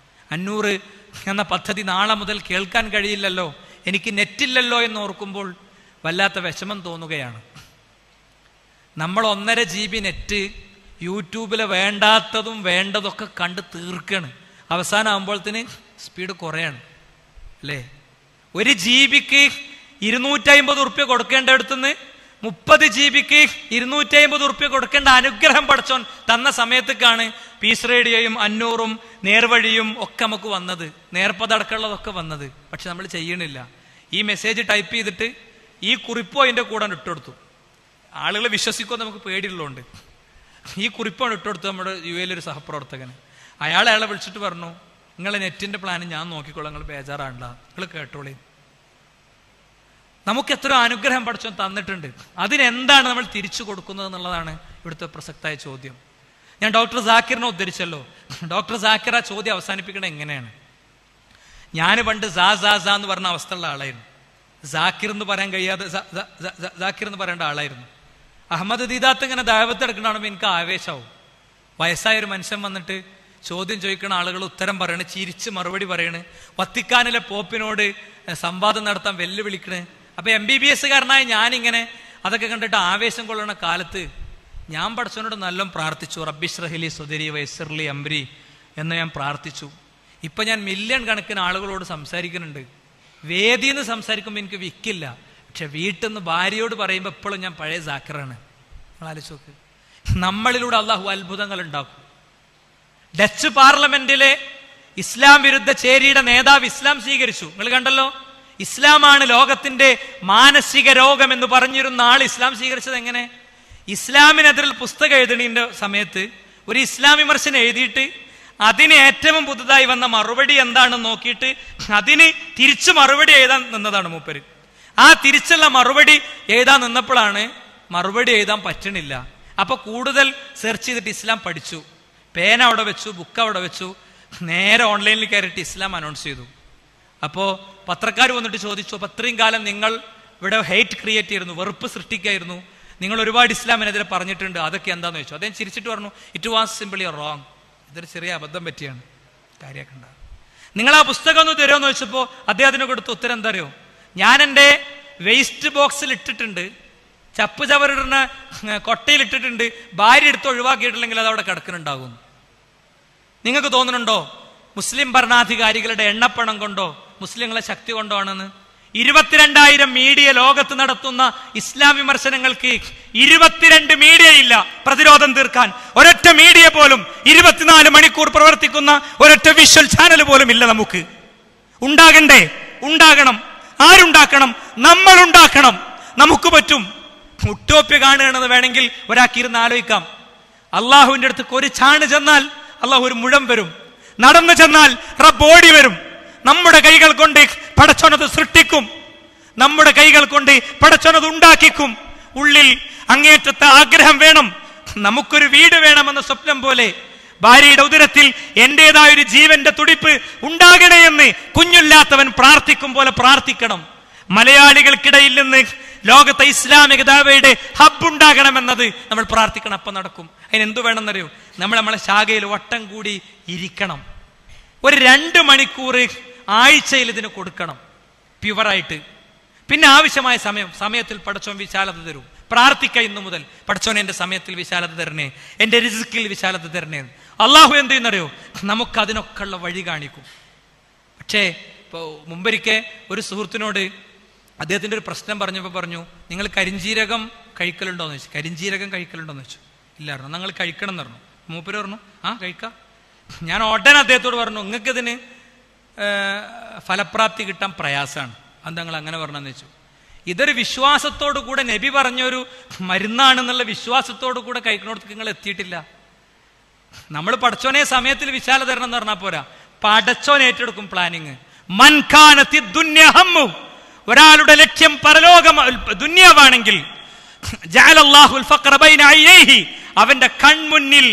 അന്നൂർ എന്ന പദ്ധതി നാളെ മുതൽ കേൾക്കാൻ കഴിയില്ലല്ലോ, എനിക്ക് നെറ്റില്ലല്ലോ എന്ന് ഓർക്കുമ്പോൾ വല്ലാത്ത വിഷമം തോന്നുകയാണ്. നമ്മൾ 1.5 GB നെറ്റ് യൂട്യൂബിലെ വേണ്ടാത്തതും വേണ്ടതൊക്കെ കണ്ട് തീർക്കാണ്. അവസാനം ആകുമ്പോഴത്തിന് സ്പീഡ് കുറയാണ് അല്ലേ? 1 GB-ക്ക് 250 ഉറുപ്യ കൊടുക്കേണ്ട അടുത്തുനിന്ന് 30 GB-ക്ക് 250 ഉറുപ്യ കൊടുക്കേണ്ട അനുഗ്രഹം പഠിച്ചോൻ തന്ന സമയത്തേക്കാണ് പീസ് റേഡിയോയും അന്നൂറും നേർവഴിയും ഒക്കെ നമുക്ക് വന്നത്, നേർപ്പതടക്കമുള്ളതൊക്കെ വന്നത്. പക്ഷെ നമ്മൾ ചെയ്യണില്ല. ഈ മെസ്സേജ് ടൈപ്പ് ചെയ്തിട്ട് ഈ കുറിപ്പോ അതിൻ്റെ കൂടെ ഇട്ടുകൊടുത്തു. ആളുകൾ വിശ്വസിക്കുമോ നമുക്ക് പേടിയുള്ളതുകൊണ്ട് ഈ കുറിപ്പാണ് ഇട്ടുകൊടുത്തത് നമ്മുടെ UAE ഒരു സഹപ്രവർത്തകന്. അയാളെ വിളിച്ചിട്ട് പറഞ്ഞു, നിങ്ങളെ നെറ്റിൻ്റെ പ്ലാൻ ഞാൻ നോക്കിക്കോളാം, നിങ്ങൾ ബേജാറാണ്ട, നിങ്ങൾ കേട്ടോളി. നമുക്ക് എത്ര അനുഗ്രഹം പഠിച്ചോ തന്നിട്ടുണ്ട്, അതിനെന്താണ് നമ്മൾ തിരിച്ചു കൊടുക്കുന്നത് എന്നുള്ളതാണ് ഇവിടുത്തെ പ്രസക്തമായ ചോദ്യം. ഞാൻ ഡോക്ടർ സാക്കിറിനെ ഉദ്ധരിച്ചല്ലോ. ഡോക്ടർ സാക്കിർ ആ ചോദ്യം അവസാനിപ്പിക്കണത് എങ്ങനെയാണ്? ഞാൻ പണ്ട് സാ എന്ന് പറഞ്ഞ അവസ്ഥയുള്ള ആളായിരുന്നു. സാക്കിർ എന്ന് പറയാൻ കഴിയാതെ സാക്കിർ എന്ന് പറയേണ്ട ആളായിരുന്നു. അഹമ്മദ് ദീദാത്ത് ഇങ്ങനെ ദഅവത്ത് എടുക്കണമെങ്കിൽ എനിക്ക് ആവേശമാവും. വയസ്സായൊരു മനുഷ്യൻ വന്നിട്ട് ചോദ്യം ചോദിക്കുന്ന ആളുകൾ ഉത്തരം പറയണ്, ചിരിച്ച് മറുപടി പറയണ്, വത്തിക്കാനിലെ പോപ്പിനോട് സംവാദം നടത്താൻ വെല്ലുവിളിക്കണ്. അപ്പൊ MBBS-കാരനായ ഞാനിങ്ങനെ അതൊക്കെ കണ്ടിട്ട് ആവേശം കൊള്ളണ കാലത്ത് ഞാൻ പഠിച്ചവനോട് നല്ലോണം പ്രാർത്ഥിച്ചു. റബ്ബിശ്റഹ്ലി സ്വദരി വയസ്സിർലി അംരി എന്ന് ഞാൻ പ്രാർത്ഥിച്ചു. ഇപ്പൊ ഞാൻ മില്യൺ കണക്കിന് ആളുകളോട് സംസാരിക്കുന്നുണ്ട്. വേദിയിൽ നിന്ന് സംസാരിക്കുമ്പോൾ എനിക്ക് വിക്കില്ല, പക്ഷെ വീട്ടിൽ നിന്ന് ഭാര്യയോട് പറയുമ്പോൾ എപ്പോഴും ഞാൻ പഴയ സാക്കിറാണ്. നിങ്ങൾ ആലോചിച്ച് നോക്ക്, നമ്മളിലൂടെ അള്ളാഹു അത്ഭുതങ്ങൾ ഉണ്ടാക്കും. ഡച്ച് പാർലമെന്റിലെ ഇസ്ലാം വിരുദ്ധ ചേരിയുടെ നേതാവ് ഇസ്ലാം സ്വീകരിച്ചു. നിങ്ങൾ കണ്ടല്ലോ, ഇസ്ലാമാണ് ലോകത്തിന്റെ മാനസിക രോഗം എന്ന് പറഞ്ഞിരുന്ന ആൾ ഇസ്ലാം സ്വീകരിച്ചത് എങ്ങനെ? ഇസ്ലാമിനെതിരിൽ പുസ്തകം എഴുതണീന്റെ സമയത്ത് ഒരു ഇസ്ലാം വിമർശനം എഴുതിയിട്ട് അതിന് ഏറ്റവും പുതുതായി വന്ന മറുപടി എന്താണെന്ന് നോക്കിയിട്ട് അതിന് തിരിച്ചു മറുപടി എഴുതാൻ നിന്നതാണ് മൂപ്പര്. ആ തിരിച്ചുള്ള മറുപടി എഴുതാൻ നിന്നപ്പോഴാണ് മറുപടി എഴുതാൻ പറ്റണില്ല. അപ്പൊ കൂടുതൽ സെർച്ച് ചെയ്തിട്ട് ഇസ്ലാം പഠിച്ചു. പേന അവിടെ വെച്ചു, ബുക്ക് അവിടെ വെച്ചു, നേരെ ഓൺലൈനിൽ കയറിയിട്ട് ഇസ്ലാം അനൗൺസ് ചെയ്തു. അപ്പോൾ പത്രക്കാർ വന്നിട്ട് ചോദിച്ചു, അപ്പൊ അത്രയും കാലം നിങ്ങൾ ഇവിടെ ഹെയ്റ്റ് ക്രിയേറ്റ് ചെയ്യുന്നു, വെറുപ്പ് സൃഷ്ടിക്കായിരുന്നു, നിങ്ങൾ ഒരുപാട് ഇസ്ലാമിനെതിരെ പറഞ്ഞിട്ടുണ്ട്, അതൊക്കെ എന്താന്ന് ചോദിച്ചു. അദ്ദേഹം ചിരിച്ചിട്ട് പറഞ്ഞു, ഇറ്റ് വാസ് സിംപിളി റോങ്, ഇതൊരു ചെറിയ അബദ്ധം പറ്റിയാണ്, കാര്യമാക്കണ്ട. നിങ്ങൾ ആ പുസ്തകം ഒന്ന് തരുമെന്ന് ചോദിച്ചപ്പോൾ അദ്ദേഹത്തിന് കൊടുത്ത ഉത്തരം എന്താ അറിയോ? ഞാൻ എൻ്റെ വേസ്റ്റ് ബോക്സിൽ ഇട്ടിട്ടുണ്ട്, ചപ്പ് ചവറിടുന്ന കൊട്ടയിൽ ഇട്ടിട്ടുണ്ട്, ഭാര്യ എടുത്ത് ഒഴിവാക്കിയിട്ടില്ലെങ്കിൽ അത് അവിടെ കിടക്കുന്നുണ്ടാകും. നിങ്ങൾക്ക് തോന്നുന്നുണ്ടോ മുസ്ലിം ഭരണാധികാരികളുടെ എണ്ണപ്പണം കൊണ്ടോ മുസ്ലിങ്ങളെ ശക്തി കൊണ്ടോ ആണെന്ന്? 22,000 മീഡിയ ലോകത്ത് നടത്തുന്ന ഇസ്ലാം വിമർശനങ്ങൾക്ക് 22 മീഡിയ ഇല്ല പ്രതിരോധം തീർക്കാൻ. ഒരൊറ്റ മീഡിയ പോലും 24 മണിക്കൂർ പ്രവർത്തിക്കുന്ന ഒരൊറ്റ വിഷ്വൽ ചാനൽ പോലും ഇല്ല. നമുക്ക് ഉണ്ടാകണ്ടേ? ഉണ്ടാകണം. ആരുണ്ടാക്കണം? നമ്മൾ ഉണ്ടാക്കണം. നമുക്ക് പറ്റും. ഉട്ടോപ്യ കാണുകയാണെന്ന് വേണമെങ്കിൽ ഒരാൾക്ക് ഇരുന്ന് ആലോചിക്കാം. അള്ളാഹുവിന്റെ അടുത്ത് ഒരു ചാണ് ചെന്നാൽ അള്ളാഹു ഒരു മുഴം വരും, നടന്നു ചെന്നാൽ റബ്ബ് ഓടി വരും. നമ്മുടെ കൈകൾ കൊണ്ട് പടച്ചോനത് സൃഷ്ടിക്കും, നമ്മുടെ കൈകൾ കൊണ്ട് പടച്ചോനത് ഉണ്ടാക്കിക്കും. ഉള്ളിൽ അങ്ങേറ്റത്തെ ആഗ്രഹം വേണം, നമുക്കൊരു വീട് വേണമെന്ന സ്വപ്നം പോലെ ഭാര്യയുടെ ഉദരത്തിൽ എന്റേതായ ഒരു ജീവന്റെ തുടിപ്പ് ഉണ്ടാകണേ എന്ന് കുഞ്ഞില്ലാത്തവൻ പ്രാർത്ഥിക്കും പോലെ പ്രാർത്ഥിക്കണം. മലയാളികൾക്കിടയിൽ നിന്ന് ലോകത്തെ ഇസ്ലാമിക ദഅവയുടെ ഹബ്ബ് ഉണ്ടാകണമെന്നത് നമ്മൾ പ്രാർത്ഥിക്കണം. അപ്പം നടക്കും. അതിനെന്തു വേണമെന്നറിയോ? നമ്മളെ ശാഖയിൽ വട്ടം കൂടി ഇരിക്കണം. ഒരു 2 മണിക്കൂർ ആഴ്ചയിൽ ഇതിന് കൊടുക്കണം, പ്യുവറായിട്ട്. പിന്നെ ആവശ്യമായ സമയത്തിൽ പടച്ചോൻ വിശാലത തരും. പ്രാർത്ഥിക്ക ഇന്നു മുതൽ, പടച്ചോൻ എന്റെ സമയത്തിൽ വിശാലത തരണേ, എന്റെ റിസ്കിൽ വിശാലത തരണേ. അള്ളാഹു എന്ത് ചെയ്യുന്നറിയോ? നമുക്കതിനൊക്കെ ഉള്ള വഴി കാണിക്കും. പക്ഷേ ഇപ്പൊ മുമ്പൊരിക്കെ ഒരു സുഹൃത്തിനോട് അദ്ദേഹത്തിന്റെ ഒരു പ്രശ്നം പറഞ്ഞപ്പോൾ പറഞ്ഞു, നിങ്ങൾ കരിഞ്ജീരകം കഴിക്കലുണ്ടോന്ന് ചോദിച്ചു. കരിഞ്ജീരകം കഴിക്കലുണ്ടോന്ന് ചോദിച്ചു. ഇല്ലായിരുന്നു. നിങ്ങൾ കഴിക്കണം എന്ന് പറഞ്ഞു. മൂപ്പര് പറഞ്ഞു, ആ കഴിക്കാം. ഞാൻ ഉടനെ അദ്ദേഹത്തോട് പറഞ്ഞു, നിങ്ങൾക്കിതിന് ഫലപ്രാപ്തി കിട്ടാൻ പ്രയാസമാണ്, അത് നിങ്ങൾ അങ്ങനെ പറഞ്ഞെന്ന് വെച്ചു. ഇതൊരു വിശ്വാസത്തോടു കൂടെ നബി പറഞ്ഞൊരു മരുന്നാണെന്നുള്ള വിശ്വാസത്തോടു കൂടെ കഴിക്കണോടത്ത് നിങ്ങൾ എത്തിയിട്ടില്ല. നമ്മൾ പടച്ചോനെ സമയത്തിൽ വിശാല തരണം എന്ന് പറഞ്ഞാൽ പോരാ, പടച്ചോൻ ഏറ്റെടുക്കും പ്ലാനിങ്. മൻകാനത്തി ദുന്യഹമ്മു, ഒരാളുടെ ലക്ഷ്യം പരലോകം ദുന്യാവാണെങ്കിൽ ജഅലല്ലാഹുൽ ഫഖറ ബൈന അയ്യൈഹി, അവന്റെ കൺമുന്നിൽ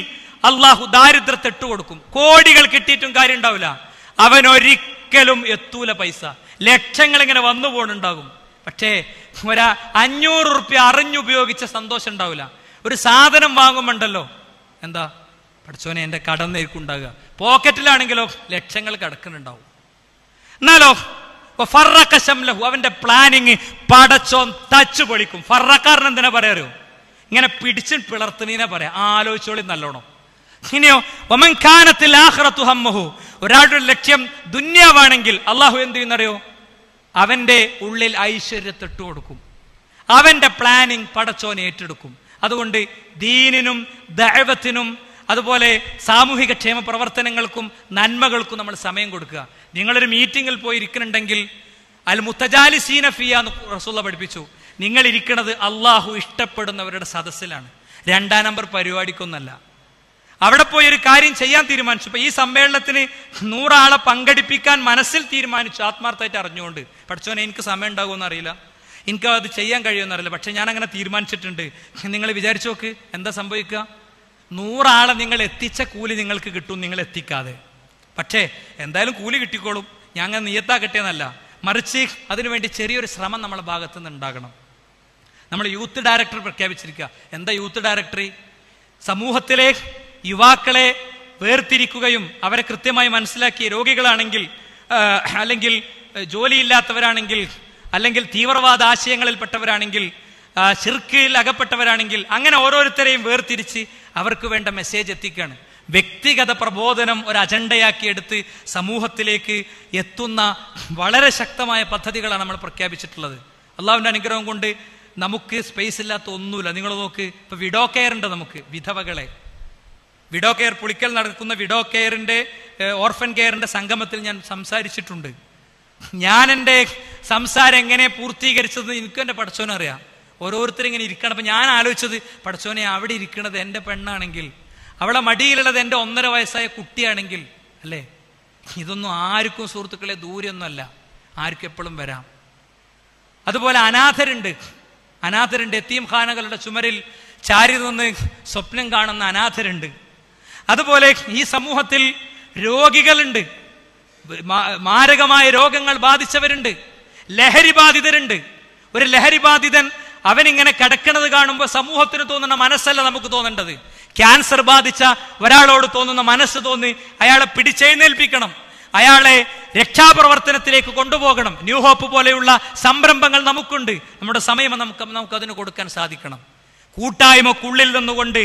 അള്ളാഹു ദാരിദ്ര്യത്തെ ഇട്ടുകൊടുക്കും. കോടികൾ കിട്ടിയിട്ടും കാര്യം ഉണ്ടാവില്ല, അവൻ ഒരിക്കലും എത്തൂല പൈസ. ലക്ഷങ്ങൾ ഇങ്ങനെ വന്നു പോകുന്നുണ്ടാകും, പക്ഷേ 500 റുപ്യ അറിഞ്ഞുപയോഗിച്ച സന്തോഷം ഉണ്ടാവില്ല. ഒരു സാധനം വാങ്ങുമ്പോണ്ടല്ലോ, എന്താ പഠിച്ചോനെ എന്റെ കടന്നേക്കും ഉണ്ടാകുക. പോക്കറ്റിലാണെങ്കിലോ ലക്ഷങ്ങൾ കിടക്കുന്നുണ്ടാവും. എന്നാലോ ഫറഖ ശംലഹു, അവന്റെ പ്ലാനിങ് പടച്ചോൻ തച്ചു പൊളിക്കും. ഫറക്കാരൻ എന്തിനാ പറയാറോ? ഇങ്ങനെ പിടിച്ച് പിളർത്തുന്നതിനെ പറയാം. ആലോചിച്ചോളി നല്ലോണം. ഇനിയോ വമൻ കാനത്തിൽ ആഖിറതു ഹമ്മഹു, ഒരാളുടെ ലക്ഷ്യം ദുന്യാവാണെങ്കിൽ അള്ളാഹു എന്ത് ചെയ്യുന്നറിയോ? അവന്റെ ഉള്ളിൽ ഐശ്വര്യത്തിട്ട് കൊടുക്കും. അവന്റെ പ്ലാനിങ് പടച്ചോൻ ഏറ്റെടുക്കും. അതുകൊണ്ട് ദീനിനും ദഅവത്തിനും അതുപോലെ സാമൂഹിക ക്ഷേമ പ്രവർത്തനങ്ങൾക്കും നന്മകൾക്കും നമ്മൾ സമയം കൊടുക്കുക. നിങ്ങളൊരു മീറ്റിങ്ങിൽ പോയി ഇരിക്കുന്നുണ്ടെങ്കിൽ അൽ മുത്തജാലിസീന ഫിയ എന്ന് റസൂലുള്ളാഹി പഠിപ്പിച്ചു. നിങ്ങൾ ഇരിക്കുന്നത് അള്ളാഹു ഇഷ്ടപ്പെടുന്നവരുടെ സദസ്സിലാണ്, 2-ാം നമ്പർ പരിപാടിക്കൊന്നല്ല. അവിടെ പോയി ഒരു കാര്യം ചെയ്യാൻ തീരുമാനിച്ചു. ഇപ്പൊ ഈ സമ്മേളനത്തിന് 100 ആളെ പങ്കെടുപ്പിക്കാൻ മനസ്സിൽ തീരുമാനിച്ചു, ആത്മാർത്ഥമായിട്ട് അറിഞ്ഞുകൊണ്ട്. പഠിച്ചോനെ എനിക്ക് സമയം ഉണ്ടാകുമെന്ന് അറിയില്ല, എനിക്ക് അത് ചെയ്യാൻ കഴിയുമെന്ന് അറിയില്ല, പക്ഷെ ഞാൻ അങ്ങനെ തീരുമാനിച്ചിട്ടുണ്ട്. നിങ്ങൾ വിചാരിച്ചു നോക്ക് എന്താ സംഭവിക്കുക? 100 ആളെ നിങ്ങൾ എത്തിച്ച കൂലി നിങ്ങൾക്ക് കിട്ടും, നിങ്ങൾ എത്തിക്കാതെ. പക്ഷേ എന്തായാലും കൂലി കിട്ടിക്കോളും, ഞാൻ അങ്ങനെ നിയത്താക്കട്ടെ എന്നല്ല, മറിച്ച് അതിനുവേണ്ടി ചെറിയൊരു ശ്രമം നമ്മളെ ഭാഗത്തു നിന്ന് ഉണ്ടാകണം. നമ്മൾ യൂത്ത് ഡയറക്ടർ പ്രഖ്യാപിച്ചിരിക്കുക. എന്താ യൂത്ത് ഡയറക്ടറി? സമൂഹത്തിലെ യുവാക്കളെ വേർതിരിക്കുകയും അവരെ കൃത്യമായി മനസ്സിലാക്കി, രോഗികളാണെങ്കിൽ അല്ലെങ്കിൽ ജോലിയില്ലാത്തവരാണെങ്കിൽ അല്ലെങ്കിൽ തീവ്രവാദ ആശയങ്ങളിൽപ്പെട്ടവരാണെങ്കിൽ ശിർക്കിൽ അകപ്പെട്ടവരാണെങ്കിൽ അങ്ങനെ ഓരോരുത്തരെയും വേർതിരിച്ച് അവർക്ക് വേണ്ട മെസ്സേജ് എത്തിക്കുകയാണ്. വ്യക്തിഗത പ്രബോധനം ഒരു അജണ്ടയാക്കി എടുത്ത് സമൂഹത്തിലേക്ക് എത്തുന്ന വളരെ ശക്തമായ പദ്ധതികളാണ് നമ്മൾ പ്രഖ്യാപിച്ചിട്ടുള്ളത്. അള്ളാഹുവിന്റെ അനുഗ്രഹം കൊണ്ട് നമുക്ക് സ്പേസ് ഇല്ലാത്ത ഒന്നുമില്ല. നിങ്ങൾ നോക്ക്, ഇപ്പൊ വിഡോ കെയർ ഉണ്ട്. നമുക്ക് വിധവകളെ വിഡോ കെയർ, പുളിക്കൽ നടക്കുന്ന വിഡോ കെയറിന്റെ ഓർഫൻ കെയറിന്റെ സംഗമത്തിൽ ഞാൻ സംസാരിച്ചിട്ടുണ്ട്. ഞാൻ എൻ്റെ സംസാരം എങ്ങനെ പൂർത്തീകരിച്ചത് എനിക്ക് എൻ്റെ പടച്ചോനറിയാം. ഓരോരുത്തരും ഇങ്ങനെ ഇരിക്കണം. അപ്പം ഞാൻ ആലോചിച്ചത്, പടച്ചോനെ അവിടെ ഇരിക്കണത് എൻ്റെ പെണ്ണാണെങ്കിൽ, അവളെ മടിയിലുള്ളത് എൻ്റെ 1.5 വയസ്സായ കുട്ടിയാണെങ്കിൽ, അല്ലേ? ഇതൊന്നും ആർക്കും സുഹൃത്തുക്കളെ ദൂരെയൊന്നുമല്ല, ആർക്കും എപ്പോഴും വരാം. അതുപോലെ അനാഥരുണ്ട്. യതീം ഖാനകളുടെ ചുമരിൽ ചാരി നിന്ന് സ്വപ്നം കാണുന്ന അനാഥരുണ്ട്. അതുപോലെ ഈ സമൂഹത്തിൽ രോഗികളുണ്ട്, മാരകമായ രോഗങ്ങൾ ബാധിച്ചവരുണ്ട്, ലഹരി ബാധിതരുണ്ട്. ഒരു ലഹരി ബാധിതൻ അവനിങ്ങനെ കിടക്കുന്നത് കാണുമ്പോൾ സമൂഹത്തിന് തോന്നുന്ന മനസ്സല്ല നമുക്ക് തോന്നേണ്ടത്. ക്യാൻസർ ബാധിച്ച ഒരാളോട് തോന്നുന്ന മനസ്സ് തോന്നി അയാളെ പിടിച്ചെഴുന്നേൽപ്പിക്കണം, അയാളെ രക്ഷാപ്രവർത്തനത്തിലേക്ക് കൊണ്ടുപോകണം. ന്യൂ ഹോപ്പ് പോലെയുള്ള സംരംഭങ്ങൾ നമുക്കുണ്ട്. നമ്മുടെ സമയം നമുക്ക് അതിന് കൊടുക്കാൻ സാധിക്കണം. കൂട്ടായ്മക്കുള്ളിൽ നിന്നുകൊണ്ട്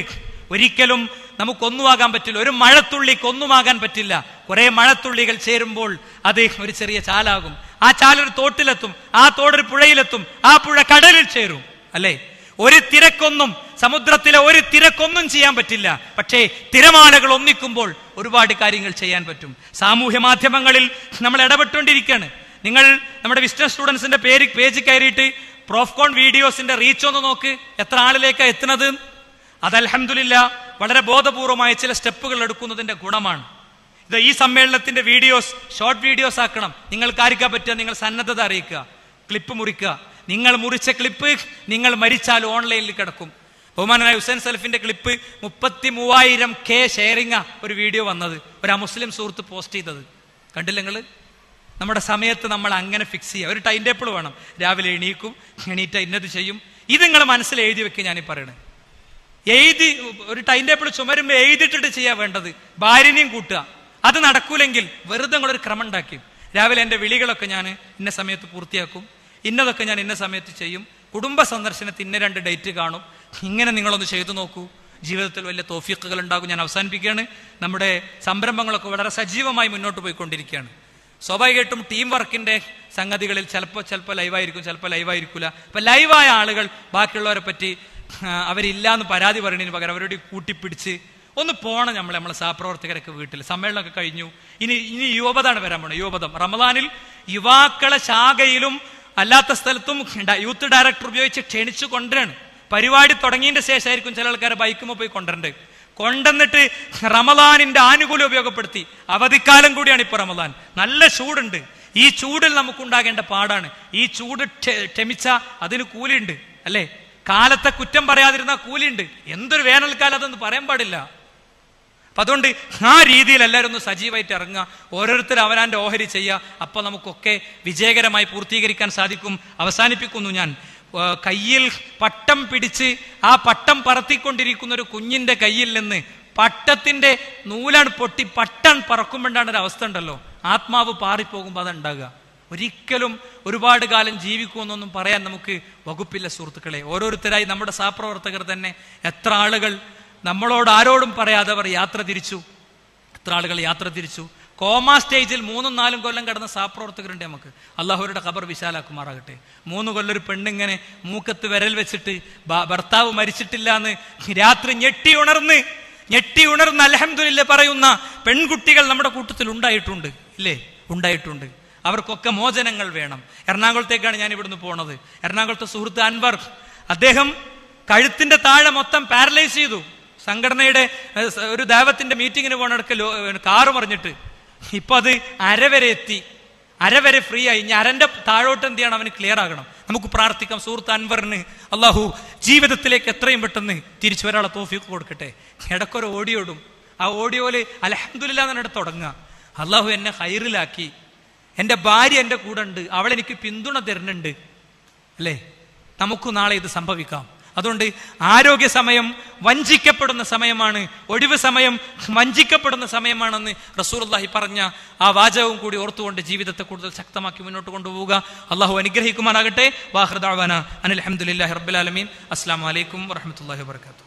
ഒരിക്കലും നമുക്കൊന്നുമാകാൻ പറ്റില്ല. ഒരു മഴത്തുള്ളിക്ക് ഒന്നുമാകാൻ പറ്റില്ല. കുറെ മഴത്തുള്ളികൾ ചേരുമ്പോൾ അത് ഒരു ചെറിയ ചാലാകും. ആ ചാലൊരു തോട്ടിലെത്തും, ആ തോടൊരു പുഴയിലെത്തും, ആ പുഴ കടലിൽ ചേരും, അല്ലേ? ഒരു തിരക്കൊന്നും, സമുദ്രത്തിലെ ഒരു തിരക്കൊന്നും ചെയ്യാൻ പറ്റില്ല. പക്ഷേ തിരമാലകൾ ഒന്നിക്കുമ്പോൾ ഒരുപാട് കാര്യങ്ങൾ ചെയ്യാൻ പറ്റും. സാമൂഹ്യ മാധ്യമങ്ങളിൽ നമ്മൾ ഇടപെട്ടുകൊണ്ടിരിക്കുകയാണ്. നിങ്ങൾ നമ്മുടെ വിസ്ഡം സ്റ്റുഡൻസിന്റെ പേജ് കയറിയിട്ട് പ്രോഫ്കോൺ വീഡിയോസിന്റെ റീച്ച് ഒന്ന് നോക്ക്, എത്ര ആളിലേക്കാണ് എത്തുന്നത്. അത് അൽഹംദുലില്ലാ വളരെ ബോധപൂർവമായ ചില സ്റ്റെപ്പുകൾ എടുക്കുന്നതിന്റെ ഗുണമാണ്. ഇത് ഈ സമ്മേളനത്തിന്റെ വീഡിയോസ് ഷോർട്ട് വീഡിയോസ് ആക്കണം. നിങ്ങൾക്ക് ആർക്കാ പറ്റുക, നിങ്ങൾ സന്നദ്ധത അറിയിക്കുക, ക്ലിപ്പ് മുറിക്കുക. നിങ്ങൾ മുറിച്ച ക്ലിപ്പ് നിങ്ങൾ മരിച്ചാൽ ഓൺലൈനിൽ കിടക്കും. ബഹുമാനായ ഹുസൈൻ സലഫിന്റെ ക്ലിപ്പ് 33,000K ഷെയറിംഗാ ഒരു വീഡിയോ വന്നത്, ഒരു മുസ്ലിം സുഹൃത്ത് പോസ്റ്റ് ചെയ്തത്. കണ്ടില്ല നിങ്ങൾ? നമ്മുടെ സമയത്ത് നമ്മൾ അങ്ങനെ ഫിക്സ് ചെയ്യുക. ഒരു ടൈം ടേബിൾ വേണം. രാവിലെ എണീറ്റ ഇന്നത് ചെയ്യും. ഇത് നിങ്ങൾ മനസ്സിൽ എഴുതി വെക്കുക. ഞാനീ പറയണേ, എഴുതി ഒരു ടൈം ടേബിൾ ചുമരുമ്പോൾ എഴുതിയിട്ടിട്ട് ചെയ്യാ വേണ്ടത്. ഭാര്യനെയും കൂട്ടുക. അത് നടക്കൂലെങ്കിൽ വെറുതെ നിങ്ങളൊരു ക്രമം ഉണ്ടാക്കി, രാവിലെ എൻ്റെ വിളികളൊക്കെ ഞാൻ ഇന്ന സമയത്ത് പൂർത്തിയാക്കും, ഇന്നതൊക്കെ ഞാൻ ഇന്ന സമയത്ത് ചെയ്യും, കുടുംബ സന്ദർശനത്തിൽ ഇന്ന 2 ഡേറ്റ് കാണും. ഇങ്ങനെ നിങ്ങളൊന്ന് ചെയ്തു നോക്കൂ, ജീവിതത്തിൽ വലിയ തൗഫീഖുകൾ ഉണ്ടാകും. ഞാൻ അവസാനിപ്പിക്കുകയാണ്. നമ്മുടെ സംരംഭങ്ങളൊക്കെ വളരെ സജീവമായി മുന്നോട്ട് പോയിക്കൊണ്ടിരിക്കുകയാണ്. സ്വാഭാവികമായിട്ടും ടീം വർക്കിന്റെ സംഗതികളിൽ ചിലപ്പോൾ ലൈവായിരിക്കും, ചിലപ്പോൾ ലൈവായിരിക്കില്ല. അപ്പൊ ലൈവായ ആളുകൾ ബാക്കിയുള്ളവരെ പറ്റി അവരില്ല എന്ന് പരാതി പറയുന്നതിന് പകരം അവരോട് കൂട്ടിപ്പിടിച്ച് ഒന്ന് പോണം. നമ്മളെ സഹപ്രവർത്തകരൊക്കെ വീട്ടിൽ സമ്മേളനമൊക്കെ കഴിഞ്ഞു. ഇനി യുവപതാണ് വരാൻ പോണത്. യുവപദം റമദാനിൽ യുവാക്കളെ ശാഖയിലും അല്ലാത്ത സ്ഥലത്തും യൂത്ത് ഡയറക്ടർ ഉപയോഗിച്ച് ക്ഷണിച്ചു കൊണ്ടുവരാണ്. പരിപാടി തുടങ്ങിയതിന്റെ ശേഷമായിരിക്കും ചില ആൾക്കാരെ ബൈക്കുമ്പോൾ പോയി കൊണ്ടുവന്നിട്ട് റമദാനിന്റെ ആനുകൂല്യം ഉപയോഗപ്പെടുത്തി. അവധിക്കാലം കൂടിയാണ് ഇപ്പൊ റമദാൻ. നല്ല ചൂടുണ്ട്. ഈ ചൂടിൽ നമുക്കുണ്ടാകേണ്ട പാടാണ്. ഈ ചൂട് ക്ഷമിച്ച അതിന് കൂലിയുണ്ട്, അല്ലേ? കാലത്തെ കുറ്റം പറയാതിരുന്ന കൂലിയുണ്ട്. എന്തൊരു വേനൽക്കാലം അതൊന്നും പറയാൻ പാടില്ല. അപ്പൊ അതുകൊണ്ട് ആ രീതിയിൽ എല്ലാവരും ഒന്ന് സജീവമായിട്ട് ഇറങ്ങുക. ഓരോരുത്തർ അവനാന്റെ ഓഹരി ചെയ്യുക. അപ്പൊ നമുക്കൊക്കെ വിജയകരമായി പൂർത്തീകരിക്കാൻ സാധിക്കും. അവസാനിപ്പിക്കുന്നു ഞാൻ. കയ്യിൽ പട്ടം പിടിച്ച് ആ പട്ടം പറത്തിക്കൊണ്ടിരിക്കുന്ന ഒരു കുഞ്ഞിന്റെ കയ്യിൽ നിന്ന് പട്ടത്തിന്റെ നൂലാണ് പൊട്ടി പട്ടം പറക്കുമ്പോണ്ടാണ് ഒരു അവസ്ഥ ഉണ്ടല്ലോ, ആത്മാവ് പാറിപ്പോകുമ്പോൾ അതുണ്ടാകുക. ഒരിക്കലും ഒരുപാട് കാലം ജീവിക്കുമെന്നൊന്നും പറയാൻ നമുക്ക് വകുപ്പില്ല സുഹൃത്തുക്കളെ. ഓരോരുത്തരായി നമ്മുടെ സഹപ്രവർത്തകർ തന്നെ എത്ര ആളുകൾ നമ്മളോട് ആരോടും പറയാതെ അവർ യാത്ര തിരിച്ചു. എത്ര ആളുകൾ യാത്ര തിരിച്ചു. കോമാ സ്റ്റേജിൽ 3-4 കൊല്ലം കിടന്ന സഹപ്രവർത്തകരുണ്ട് നമുക്ക്. അള്ളാഹുരുടെ ഖബർ വിശാലാക്കുമാറാകട്ടെ. 3 കൊല്ലം ഒരു പെണ്ണിങ്ങനെ മൂക്കത്ത് വിരൽ വെച്ചിട്ട് ഭർത്താവ് മരിച്ചിട്ടില്ല എന്ന് രാത്രി ഞെട്ടി ഉണർന്ന് അൽഹംദുലില്ലാ പറയുന്ന പെൺകുട്ടികൾ നമ്മുടെ കൂട്ടത്തിൽ ഉണ്ടായിട്ടുണ്ട്, ഇല്ലേ? ഉണ്ടായിട്ടുണ്ട്. അവർക്കൊക്കെ മോചനങ്ങൾ വേണം. എറണാകുളത്തേക്കാണ് ഞാൻ ഇവിടുന്ന് പോണത്. എറണാകുളത്തെ സുഹൃത്ത് അൻവർ, അദ്ദേഹം കഴുത്തിന്റെ താഴെ മൊത്തം പാരലൈസ് ചെയ്തു. സംഘടനയുടെ ഒരു ദൈവത്തിന്റെ മീറ്റിങ്ങിന് പോണടക്ക് കാറ് പറഞ്ഞിട്ട് ഇപ്പൊ അത് അരവരെ ഫ്രീ ആയി. ഇനി അരന്റെ താഴോട്ട് എന്ത് ചെയ്യണം, അവന് ക്ലിയർ ആകണം. നമുക്ക് പ്രാർത്ഥിക്കാം സുഹൃത്ത് അൻവറിന് അള്ളാഹു ജീവിതത്തിലേക്ക് എത്രയും പെട്ടെന്ന് തിരിച്ചു വരാനുള്ള തൗഫീഖ് കൊടുക്കട്ടെ. ഇടയ്ക്കൊരു ഓഡിയോടും ആ ഓഡിയോയില് അൽഹംദുലില്ലാ എന്നിട്ട് തുടങ്ങുക, അള്ളാഹു എന്നെ ഹൈറിലാക്കി, എൻ്റെ ഭാര്യ എൻ്റെ കൂടെ ഉണ്ട്, അവളെനിക്ക് പിന്തുണ തരുന്നുണ്ട്, അല്ലേ? നമുക്ക് നാളെ ഇത് സംഭവിക്കാം. അതുകൊണ്ട് ആരോഗ്യ സമയം വഞ്ചിക്കപ്പെടുന്ന സമയമാണ്, ഒഴിവ് സമയം വഞ്ചിക്കപ്പെടുന്ന സമയമാണെന്ന് റസൂലുള്ളാഹി പറഞ്ഞ ആ വാചകവും കൂടി ഓർത്തുകൊണ്ട് ജീവിതത്തെ കൂടുതൽ ശക്തമാക്കി മുന്നോട്ട് കൊണ്ടുപോവുക. അള്ളാഹു അനുഗ്രഹിക്കുമാറാകട്ടെ. വാഖിറു ദഅ്വാനാ അനിൽ ഹംദുലില്ലാഹി റബ്ബിൽ ആലമീൻ. അസ്സലാമു അലൈക്കും വറഹ്മത്തുള്ളാഹി വബറകാതുഹു.